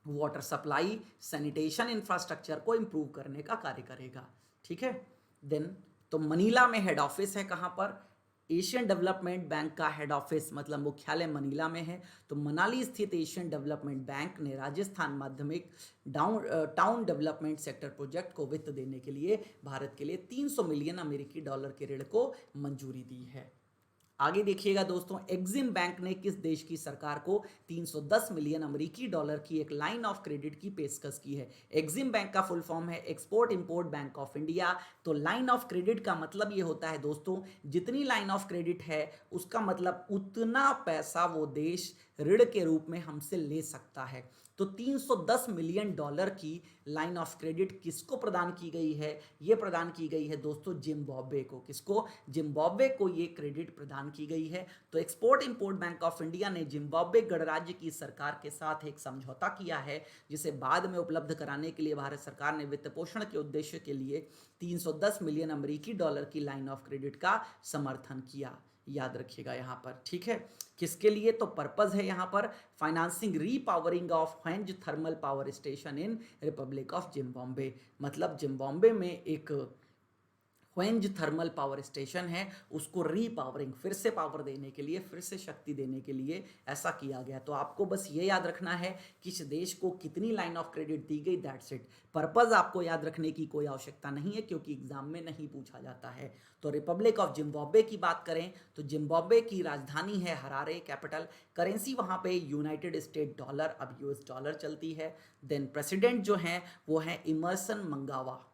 वाटर सप्लाई, सैनिटेशन इंफ्रास्ट्रक्चर को इंप्रूव करने का कार्य करेगा, ठीक है। देन तो मनीला में हेड ऑफिस है, कहाँ पर? एशियन डेवलपमेंट बैंक का हेड ऑफिस मतलब मुख्यालय मनीला में है। तो मनाली स्थित एशियन डेवलपमेंट बैंक ने राजस्थान माध्यमिक टाउन डेवलपमेंट सेक्टर प्रोजेक्ट को वित्त देने के लिए भारत के लिए 300 मिलियन अमेरिकी डॉलर के ऋण को मंजूरी दी है। आगे देखिएगा दोस्तों, एक्सिम बैंक ने किस देश की सरकार को 310 मिलियन अमेरिकी डॉलर की एक लाइन ऑफ क्रेडिट की पेशकश की है? एक्सिम बैंक का फुल फॉर्म है export import bank of India. तो लाइन ऑफ क्रेडिट का मतलब ये होता है दोस्तों, जितनी लाइन ऑफ क्रेडिट है उसका मतलब उतना पैसा वो देश ऋण के रूप में हमसे ले सकता है। तो 310 मिलियन डॉलर की लाइन ऑफ क्रेडिट किसको प्रदान की गई है? ये प्रदान की गई है दोस्तों जिम्बाब्वे को। किसको? जिम्बाब्वे को ये क्रेडिट प्रदान की गई है। तो export import bank of India ने जिम्बाब्वे गणराज्य की सरकार के साथ एक समझौता किया है, जिसे बाद में उपलब्ध कराने के लिए भारत सरकार ने वित्त पोषण के उद्देश्य के लिए 310 मिलियन अमेरिकी डॉलर की लाइन ऑफ क्रेडिट का समर्थन किया। याद रखिएगा यहाँ पर, ठीक है। किसके लिए? तो पर्पज है यहाँ पर financing repowering of Hwange thermal power station in Republic of Zimbabwe. मतलब जिम्बाब्वे में एक ह्वेंज थर्मल पावर स्टेशन है, उसको रीपावरिंग, फिर से पावर देने के लिए, फिर से शक्ति देने के लिए ऐसा किया गया। तो आपको बस ये याद रखना है कि इस देश को कितनी लाइन ऑफ क्रेडिट दी गई, दैट्स इट। पर्पज आपको याद रखने की कोई आवश्यकता नहीं है, क्योंकि एग्जाम में नहीं पूछा जाता है। तो रिपब्लिक ऑफ जिम्बाब्वे की बात करें तो जिम्बाब्वे की राजधानी है हरारे, कैपिटल। करेंसी वहाँ पे यूनाइटेड स्टेट डॉलर, अब यूएस डॉलर चलती है। देन प्रेसिडेंट जो हैं वो हैं इमर्सन मंगावा।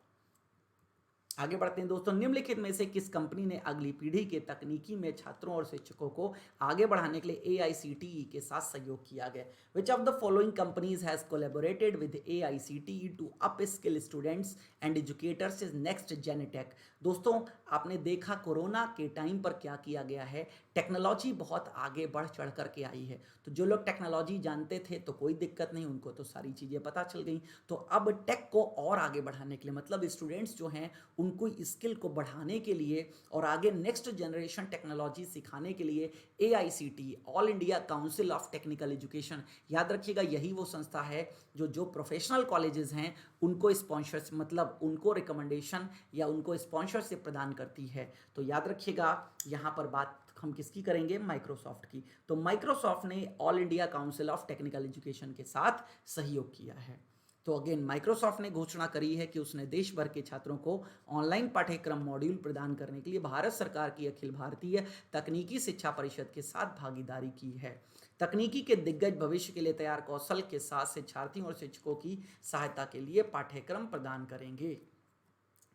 आगे बढ़ते हैं दोस्तों। निम्नलिखित में से किस कंपनी ने अगली पीढ़ी के तकनीकी में छात्रों और शिक्षकों को आगे बढ़ाने के लिए AICTE के साथ सहयोग किया गया? Which of the following companies has collaborated with AICTE to upskill students and educators is next Genetech? दोस्तों, आपने देखा कोरोना के टाइम पर क्या किया गया है, टेक्नोलॉजी बहुत आगे बढ़ चढ़ करके आई है। तो जो लोग टेक्नोलॉजी जानते थे तो कोई दिक्कत नहीं, उनको तो सारी चीज़ें पता चल गई। तो अब टेक को और आगे बढ़ाने के लिए, मतलब स्टूडेंट्स जो हैं उनको स्किल को बढ़ाने के लिए और आगे नेक्स्ट जनरेशन टेक्नोलॉजी सिखाने के लिए AICTE, all India council of technical education, याद रखिएगा यही वो संस्था है जो प्रोफेशनल कॉलेजेस हैं उनको स्पॉन्सरशिप, मतलब उनको रिकमेंडेशन या उनको स्पॉन्सरशिप प्रदान करती है। तो याद रखिएगा यहाँ पर बात हम किसकी करेंगे, माइक्रोसॉफ्ट की। तो माइक्रोसॉफ्ट ने all India council of technical education के साथ सहयोग किया है। तो अगेन माइक्रोसॉफ्ट ने घोषणा करी है कि उसने देश भर के छात्रों को ऑनलाइन पाठ्यक्रम मॉड्यूल प्रदान करने के लिए भारत सरकार की अखिल भारतीय तकनीकी शिक्षा परिषद के साथ भागीदारी की है। तकनीकी के दिग्गज भविष्य के लिए तैयार कौशल के साथ शिक्षार्थियों और शिक्षकों की सहायता के लिए पाठ्यक्रम प्रदान करेंगे।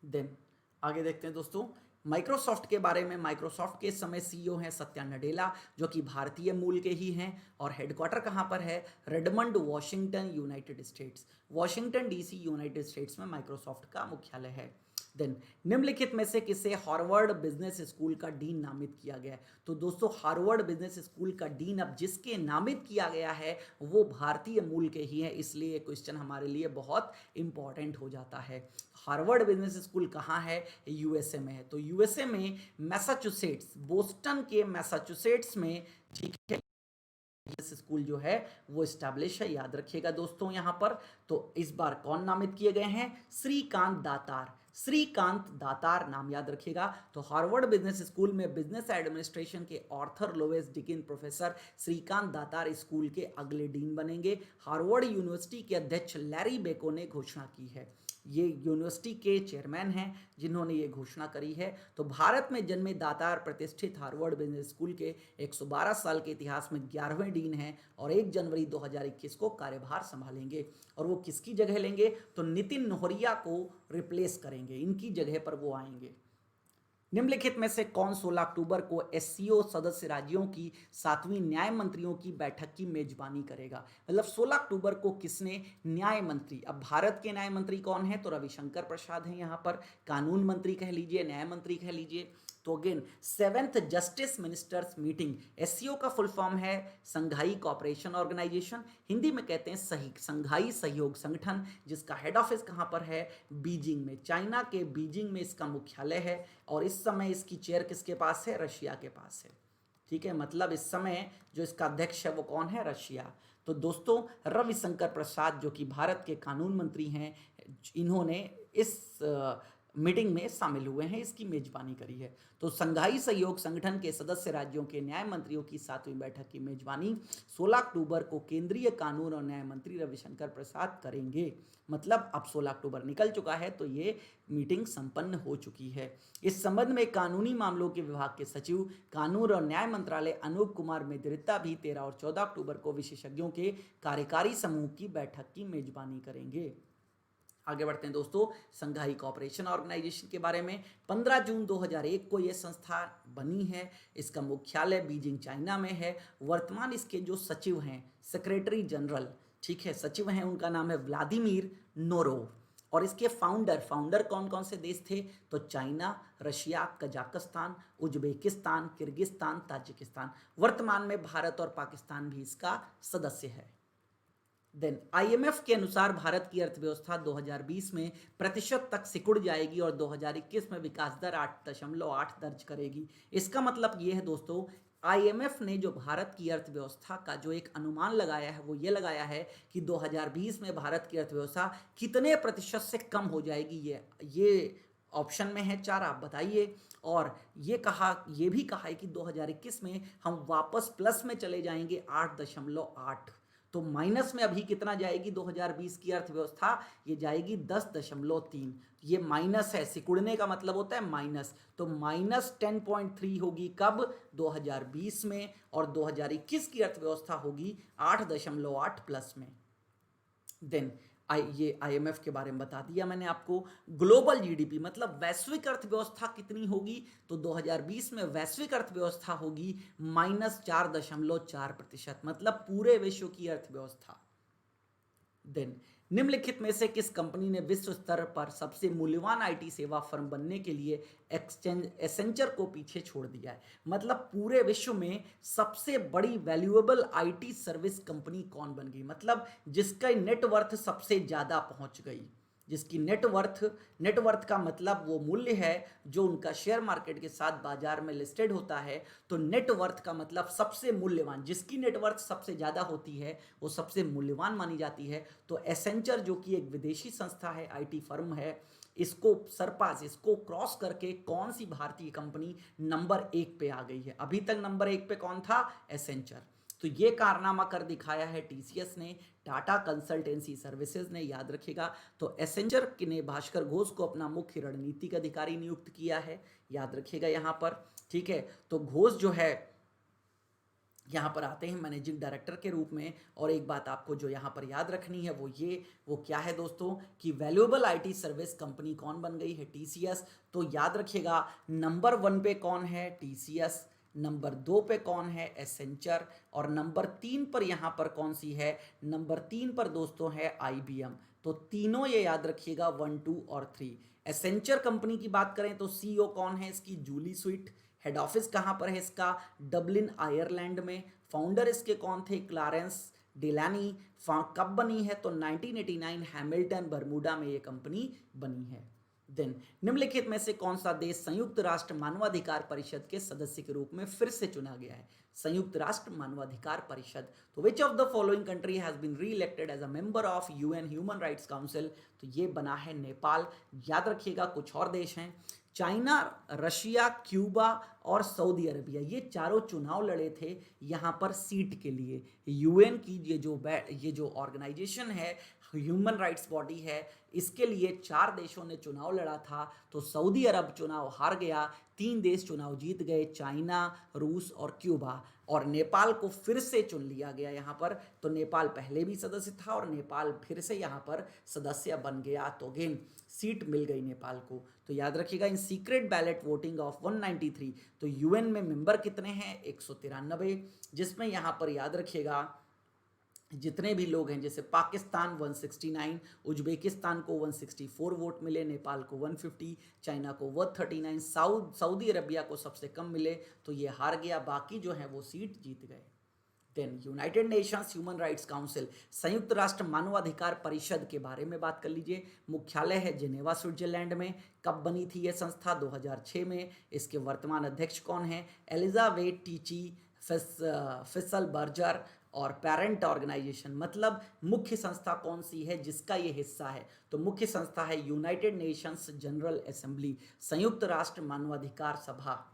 देन आगे देखते हैं दोस्तों माइक्रोसॉफ्ट के बारे में। माइक्रोसॉफ्ट के इस समय CEO हैं सत्या नडेला, जो कि भारतीय मूल के ही हैं और हेडक्वार्टर कहाँ पर है, Redmond, Washington, United states. Washington DC United states में माइक्रोसॉफ्ट का मुख्यालय है। देन निम्नलिखित में से किसे हार्वर्ड बिजनेस स्कूल का डीन नामित किया गया है? तो दोस्तों हार्वर्ड बिजनेस स्कूल का डीन अब जिसके नामित किया गया है वो भारतीय मूल के ही है, इसलिए क्वेश्चन हमारे लिए बहुत इंपॉर्टेंट हो जाता है। हार्वर्ड बिजनेस स्कूल कहाँ है? USA में है। तो USA में मैसाचुसेट्स, बोस्टन के मैसाचुसेट्स में, ठीक है, स्कूल जो है वो स्टैब्लिश है, याद रखिएगा दोस्तों यहाँ पर। तो इस बार कौन नामित किए गए हैं? श्रीकांत दातार। श्रीकांत दातार नाम याद रखिएगा। तो हार्वर्ड बिजनेस स्कूल में बिजनेस एडमिनिस्ट्रेशन के Arthur Lowes Dickinson professor Srikant Datar school के अगले डीन बनेंगे। हार्वर्ड यूनिवर्सिटी के अध्यक्ष लैरी बेको ने घोषणा की है। ये यूनिवर्सिटी के चेयरमैन हैं जिन्होंने ये घोषणा करी है। तो भारत में जन्मे दातार प्रतिष्ठित हार्वर्ड बिजनेस स्कूल के 112 साल के इतिहास में 11वें डीन हैं और 1 जनवरी 2021 को कार्यभार संभालेंगे। और वो किसकी जगह लेंगे? तो नितिन नोहरिया को रिप्लेस करेंगे, इनकी जगह पर वो आएंगे। निम्नलिखित में से कौन 16 अक्टूबर को SCO सदस्य राज्यों की 7वीं न्याय मंत्रियों की बैठक की मेजबानी करेगा? मतलब 16 अक्टूबर को किसने न्याय मंत्री, अब भारत के न्याय मंत्री कौन है? तो रविशंकर प्रसाद हैं यहाँ पर, कानून मंत्री कह लीजिए, न्याय मंत्री कह लीजिए। तो again 7th justice ministers meeting, SCO का फुल फॉर्म है संघाई कोऑपरेशन ऑर्गेनाइजेशन, हिंदी में कहते हैं संघाई सहयोग संगठन, जिसका हेड ऑफिस कहाँ पर है? बीजिंग में, चाइना के बीजिंग में इसका मुख्यालय है। और इस समय इसकी चेयर किसके पास है? रशिया के पास है। ठीक है, मतलब इस समय जो इसका अध्यक्ष है वो कौन है? रशिया। तो दोस्तों रविशंकर प्रसाद जो कि भारत के कानून मंत्री हैं, इन्होंने इस मीटिंग में शामिल हुए हैं, इसकी मेजबानी करी है। तो संघाई सहयोग संगठन के सदस्य राज्यों के न्याय मंत्रियों की 7वीं बैठक की मेजबानी 16 अक्टूबर को केंद्रीय कानून और न्याय मंत्री रविशंकर प्रसाद करेंगे। मतलब अब 16 अक्टूबर निकल चुका है तो ये मीटिंग संपन्न हो चुकी है। इस संबंध में कानूनी मामलों के विभाग के सचिव कानून और न्याय मंत्रालय अनूप कुमार मेहता भी 13 और 14 अक्टूबर को विशेषज्ञों के कार्यकारी समूह की बैठक की मेजबानी करेंगे। आगे बढ़ते हैं दोस्तों संघाई कोऑपरेशन ऑर्गेनाइजेशन के बारे में। 15 जून 2001 को यह संस्था बनी है, इसका मुख्यालय बीजिंग चाइना में है। वर्तमान इसके जो सचिव हैं, सेक्रेटरी जनरल, ठीक है, सचिव हैं, उनका नाम है व्लादिमीर नोरोव। और इसके फाउंडर कौन कौन से देश थे? तो China, Russia, Kazakhstan, Uzbekistan, Kyrgyzstan, Tajikistan. वर्तमान में भारत और पाकिस्तान भी इसका सदस्य है। देन IMF के अनुसार भारत की अर्थव्यवस्था 2020 में प्रतिशत तक सिकुड़ जाएगी और 2021 में विकास दर 8.8 दर्ज करेगी। इसका मतलब ये है दोस्तों, IMF ने जो भारत की अर्थव्यवस्था का जो एक अनुमान लगाया है वो ये लगाया है कि 2020 में भारत की अर्थव्यवस्था कितने प्रतिशत से कम हो जाएगी। ये ऑप्शन में है 4, आप बताइए। और ये भी कहा है कि 2021 में हम वापस प्लस में चले जाएंगे 8.8। तो माइनस में अभी कितना जाएगी 2020 की अर्थव्यवस्था? ये जाएगी 10.3। ये माइनस है, सिकुड़ने का मतलब होता है माइनस। तो -10.3 होगी कब? 2020 में। और 2021 की अर्थव्यवस्था होगी 8.8 प्लस में। देन ये आईएमएफ के बारे में बता दिया मैंने आपको। ग्लोबल जीडीपी मतलब वैश्विक अर्थव्यवस्था कितनी होगी, तो 2020 में वैश्विक अर्थव्यवस्था होगी -4.4%, मतलब पूरे विश्व की अर्थव्यवस्था। देन निम्नलिखित में से किस कंपनी ने विश्व स्तर पर सबसे मूल्यवान आईटी सेवा फर्म बनने के लिए एसेंचर को पीछे छोड़ दिया है। मतलब पूरे विश्व में सबसे बड़ी वैल्यूएबल आईटी सर्विस कंपनी कौन बन गई, मतलब जिसका नेटवर्थ सबसे ज्यादा पहुंच गई, जिसकी नेटवर्थ का मतलब वो मूल्य है जो उनका शेयर मार्केट के साथ बाजार में लिस्टेड होता है। तो नेटवर्थ का मतलब सबसे मूल्यवान, जिसकी नेटवर्थ सबसे ज़्यादा होती है वो सबसे मूल्यवान मानी जाती है। तो एसेंचर जो कि एक विदेशी संस्था है, आईटी फर्म है, इसको सरपास, इसको क्रॉस करके कौन सी भारतीय कंपनी नंबर 1 पे आ गई है। अभी तक नंबर 1 पे कौन था, एसेंचर। तो ये कारनामा कर दिखाया है टीसीएस ने, टाटा कंसल्टेंसी सर्विसेज ने, याद रखिएगा। तो एसेंचर ने भास्कर घोष को अपना मुख्य रणनीतिक अधिकारी नियुक्त किया है, याद रखिएगा यहाँ पर, ठीक है। तो घोष जो है यहाँ पर आते हैं मैनेजिंग डायरेक्टर के रूप में। और एक बात आपको जो यहाँ पर याद रखनी है वो क्या है दोस्तों, कि वैल्यूएबल आईटी सर्विस कंपनी कौन बन गई है, टीसीएस। तो याद रखिएगा नंबर 1 पे कौन है, टीसीएस, नंबर 2 पे कौन है, एसेंचर, और नंबर 3 पर यहाँ पर कौन सी है, नंबर 3 पर दोस्तों है आईबीएम। तो तीनों ये याद रखिएगा 1, 2 और 3। एसेंचर कंपनी की बात करें तो सीईओ कौन है इसकी, जूली स्वीट। हेड ऑफिस कहाँ पर है इसका, डबलिन आयरलैंड में। फाउंडर इसके कौन थे, क्लारेंस डिलानी। कब बनी है, तो 1989 हैमिल्टन बर्मुडा में ये कंपनी बनी है। देन निम्नलिखित में से कौन सा देश संयुक्त राष्ट्र मानवाधिकार परिषद के सदस्य के रूप में फिर से चुना गया है, संयुक्त राष्ट्र मानवाधिकार परिषद। तो which of the following country has been re elected as a member of UN human rights council, तो ये बना है नेपाल। याद रखिएगा कुछ और देश हैं, चाइना, रशिया, क्यूबा और सऊदी अरबिया, ये चारों चुनाव लड़े थे यहाँ पर सीट के लिए। यूएन की ये जो ऑर्गेनाइजेशन है, ह्यूमन राइट्स बॉडी है, इसके लिए 4 देशों ने चुनाव लड़ा था। तो सऊदी अरब चुनाव हार गया, 3 देश चुनाव जीत गए, चाइना, रूस और क्यूबा। और नेपाल को फिर से चुन लिया गया यहाँ पर। तो नेपाल पहले भी सदस्य था और नेपाल फिर से यहाँ पर सदस्य बन गया। तो अगेन सीट मिल गई नेपाल को। तो याद रखिएगा इन सीक्रेट बैलेट वोटिंग ऑफ 193, तो यूएन में मेंबर कितने हैं, 193, जिसमें यहाँ पर याद रखिएगा जितने भी लोग हैं, जैसे पाकिस्तान 169, उज्बेकिस्तान को 164 वोट मिले, नेपाल को 150, चाइना को 139, सऊदी अरबिया को सबसे कम मिले, तो ये हार गया, बाकी जो है वो सीट जीत गए। Then United Nations human rights council, संयुक्त राष्ट्र मानवाधिकार परिषद के बारे में बात कर लीजिए। मुख्यालय है जेनेवा स्विट्जरलैंड में। कब बनी थी ये संस्था, 2006 में। इसके वर्तमान अध्यक्ष कौन है, एलिजाबेथ टीची फिसल बर्जर। और पेरेंट ऑर्गेनाइजेशन मतलब मुख्य संस्था कौन सी है जिसका ये हिस्सा है, तो मुख्य संस्था है यूनाइटेड नेशंस जनरल असेंबली, संयुक्त राष्ट्र मानवाधिकार सभा।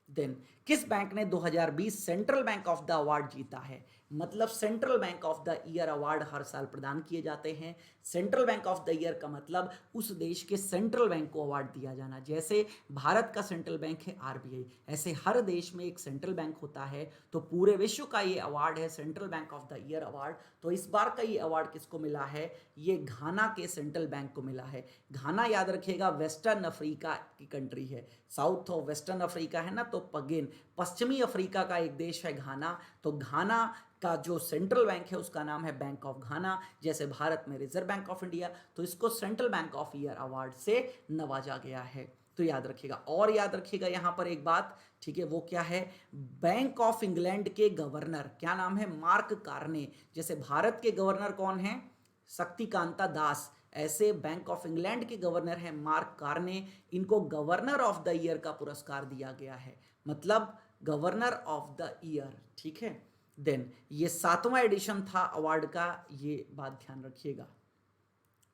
देन किस बैंक ने 2020 central bank of the award जीता है, मतलब central bank of the year award हर साल प्रदान किए जाते हैं। Central bank of the year का मतलब उस देश के सेंट्रल बैंक को अवार्ड दिया जाना। जैसे भारत का सेंट्रल बैंक है आरबीआई, ऐसे हर देश में एक सेंट्रल बैंक होता है। तो पूरे विश्व का ये अवार्ड है central bank of the year award. तो इस बार का ये अवार्ड किसको मिला है, ये घाना के सेंट्रल बैंक को मिला है। घाना याद रखिएगा वेस्टर्न अफ्रीका की कंट्री है, साउथ ऑफ वेस्टर्न अफ्रीका है ना, तो अगेन पश्चिमी अफ्रीका का एक देश है घाना। तो घाना का जो सेंट्रल बैंक है उसका नाम है बैंक ऑफ घाना। जैसे भारत में रिजर्व बैंक ऑफ इंडिया, तो इसको central bank of year award से नवाजा गया है। तो याद रखिएगा। और याद रखिएगा यहाँ पर एक बात, ठीक है, वो क्या है, बैंक ऑफ इंग्लैंड के गवर्नर क्या नाम है, मार्क कार्ने। जैसे भारत के गवर्नर कौन है, शक्तिकांता दास, ऐसे बैंक ऑफ इंग्लैंड के गवर्नर हैं मार्क कार्ने। इनको गवर्नर ऑफ द ईयर का पुरस्कार दिया गया है, मतलब गवर्नर ऑफ द ईयर, ठीक है। देन ये 7वां एडिशन था अवार्ड का, ये बात ध्यान रखिएगा।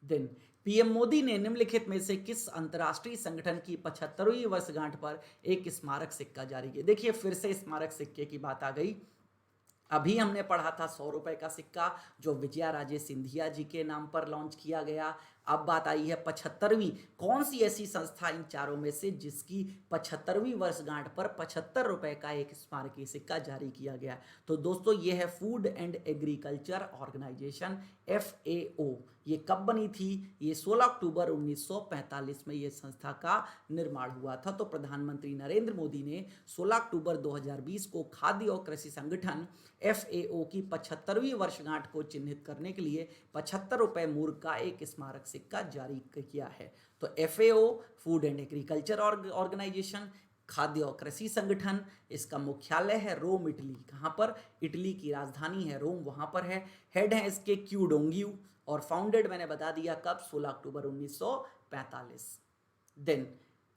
देन पीएम मोदी ने निम्नलिखित में से किस अंतर्राष्ट्रीय संगठन की 75वीं वर्षगांठ पर एक स्मारक सिक्का जारी किया। देखिए फिर से स्मारक सिक्के की बात आ गई। अभी हमने पढ़ा था 100 रुपए का सिक्का जो विजया राजे सिंधिया जी के नाम पर लॉन्च किया गया। अब बात आई है 75वीं, कौन सी ऐसी संस्था इन चारों में से जिसकी 75वीं वर्षगांठ पर 75 रुपए का एक स्मारकीय सिक्का जारी किया गया? तो दोस्तों ये है food and agriculture organisation, FAO। ये कब बनी थी? ये 16 अक्टूबर 1945 में ये संस्था का निर्माण हुआ था। तो प्रधानमंत्री नरेंद्र मोदी ने 16 अक्टूबर 2020 को खाद्य और कृषि संगठन FAO की 75वीं वर्षगांठ को चिन्हित करने के लिए 75 रुपए मूल्य का एक स्मारक सिक्का जारी किया है। तो FAO food and agriculture organisation, खाद्य और कृषि संगठन, इसका मुख्यालय है रोम, इटली। कहाँ पर? इटली की राजधानी है रोम, वहाँ पर है। हेड है इसके क्यू डोंगियू, और फाउंडेड मैंने बता दिया कब? 16 अक्टूबर 1945। Then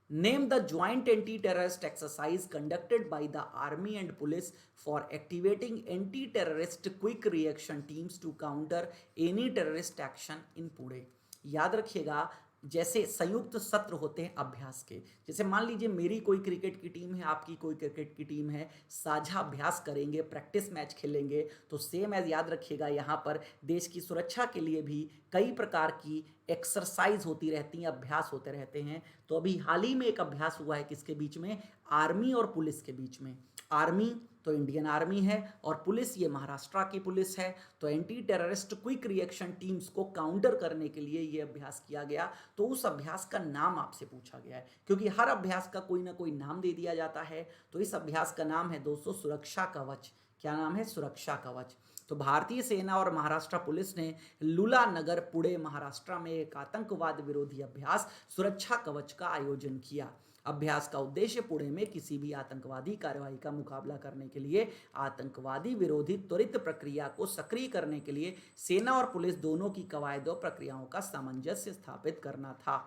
name the joint anti terrorist exercise conducted by the army and police for activating anti terrorist quick reaction teams to counter any terrorist action in Pune. याद रखिएगा, जैसे संयुक्त सत्र होते हैं अभ्यास के, जैसे मान लीजिए मेरी कोई क्रिकेट की टीम है, आपकी कोई क्रिकेट की टीम है, साझा अभ्यास करेंगे, प्रैक्टिस मैच खेलेंगे, तो सेम एज याद रखिएगा यहाँ पर देश की सुरक्षा के लिए भी कई प्रकार की एक्सरसाइज होती रहती हैं, अभ्यास होते रहते हैं। तो अभी हाल ही में एक अभ्यास हुआ है किसके बीच में? आर्मी और पुलिस के बीच में। आर्मी तो इंडियन आर्मी है और पुलिस ये महाराष्ट्र की पुलिस है। तो anti terrorist quick reaction teams को काउंटर करने के लिए ये अभ्यास किया गया। तो उस अभ्यास का नाम आपसे पूछा गया है, क्योंकि हर अभ्यास का कोई ना कोई नाम दे दिया जाता है। तो इस अभ्यास का नाम है दोस्तों सुरक्षा कवच। क्या नाम है? सुरक्षा कवच। तो भारतीय सेना और महाराष्ट्र पुलिस ने लुला नगर पुणे महाराष्ट्र में एक आतंकवाद विरोधी अभ्यास सुरक्षा कवच का आयोजन किया। अभ्यास का उद्देश्य पुणे में किसी भी आतंकवादी कार्रवाई का मुकाबला करने के लिए आतंकवादी विरोधी त्वरित प्रक्रिया को सक्रिय करने के लिए सेना और पुलिस दोनों की कवायद और प्रक्रियाओं का सामंजस्य स्थापित करना था।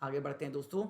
आगे बढ़ते हैं दोस्तों।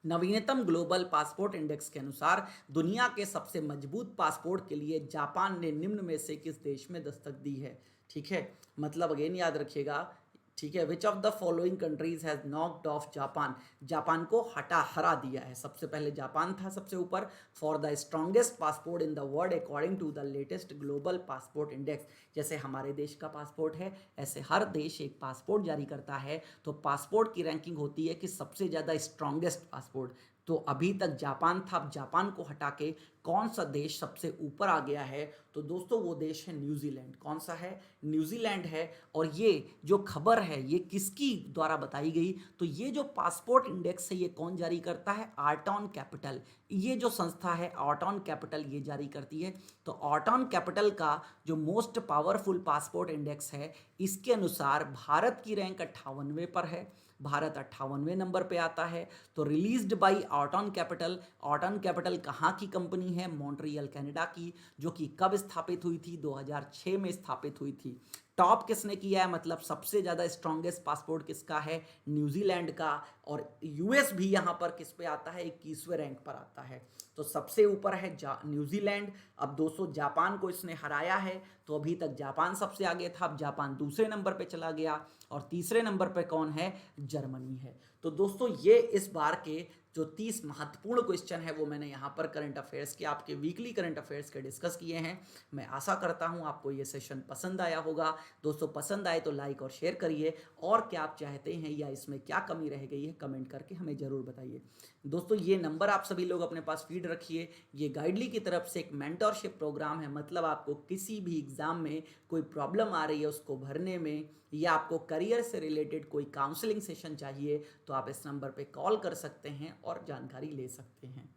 नवीनतम ग्लोबल पासपोर्ट इंडेक्स के अनुसार दुनिया के सबसे मजबूत पासपोर्ट के लिए जापान ने निम्न में से किस देश में दस्तक दी है? ठीक है, मतलब अगेन याद रखिएगा, ठीक है। Which of the following countries has knocked of Japan? Japan को हरा दिया है। सबसे पहले जापान था सबसे ऊपर। For the strongest passport in the world according to the latest global passport index. जैसे हमारे देश का पासपोर्ट है, ऐसे हर देश एक पासपोर्ट जारी करता है। तो पासपोर्ट की रैंकिंग होती है कि सबसे ज़्यादा स्ट्रॉन्गेस्ट पासपोर्ट। तो अभी तक जापान था, अब जापान को हटा के कौन सा देश सबसे ऊपर आ गया है? तो दोस्तों वो देश है न्यूजीलैंड। कौन सा है? न्यूजीलैंड है। और ये जो खबर है ये किसकी द्वारा बताई गई? तो ये जो पासपोर्ट इंडेक्स है ये कौन जारी करता है? आर्टॉन कैपिटल। ये जो संस्था है आर्टॉन कैपिटल ये जारी करती है। तो आर्टॉन कैपिटल का जो मोस्ट पावरफुल पासपोर्ट इंडेक्स है, इसके अनुसार भारत की रैंक 58वें पर है। भारत 58वें नंबर पे आता है। तो रिलीज्ड बाय आर्टॉन कैपिटल। आर्टॉन कैपिटल कहाँ की कंपनी है? मॉन्ट्रियल कनाडा की, जो कि कब स्थापित हुई थी? 2006 में स्थापित हुई थी। टॉप किसने किया है, मतलब सबसे ज़्यादा स्ट्रॉन्गेस्ट पासपोर्ट किसका है? न्यूजीलैंड का। और यूएस भी यहाँ पर किस पे आता है? 21वें रैंक पर आता है। तो सबसे ऊपर है न्यूजीलैंड। अब दोस्तों जापान को इसने हराया है। तो अभी तक जापान सबसे आगे था, अब जापान दूसरे नंबर पे चला गया। और तीसरे नंबर पे कौन है? जर्मनी है। तो दोस्तों ये इस बार के जो 30 महत्वपूर्ण क्वेश्चन है वो मैंने यहाँ पर करंट अफेयर्स के, आपके वीकली करंट अफेयर्स के डिस्कस किए हैं। मैं आशा करता हूँ आपको ये सेशन पसंद आया होगा। दोस्तों पसंद आए तो लाइक और शेयर करिए, और क्या आप चाहते हैं या इसमें क्या कमी रह गई है कमेंट करके हमें ज़रूर बताइए। दोस्तों ये नंबर आप सभी लोग अपने पास फीड रखिए। ये गाइडली की तरफ से एक मेंटरशिप प्रोग्राम है, मतलब आपको किसी भी एग्ज़ाम में कोई प्रॉब्लम आ रही है उसको भरने में, या आपको करियर से रिलेटेड कोई काउंसलिंग सेशन चाहिए, तो आप इस नंबर पे कॉल कर सकते हैं और जानकारी ले सकते हैं।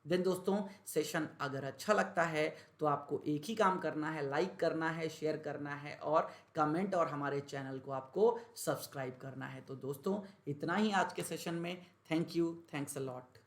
देन दोस्तों सेशन अगर अच्छा लगता है तो आपको एक ही काम करना है, लाइक करना है, शेयर करना है और कमेंट, और हमारे चैनल को आपको सब्सक्राइब करना है। तो दोस्तों इतना ही आज के सेशन में। Thank you, thanks a lot.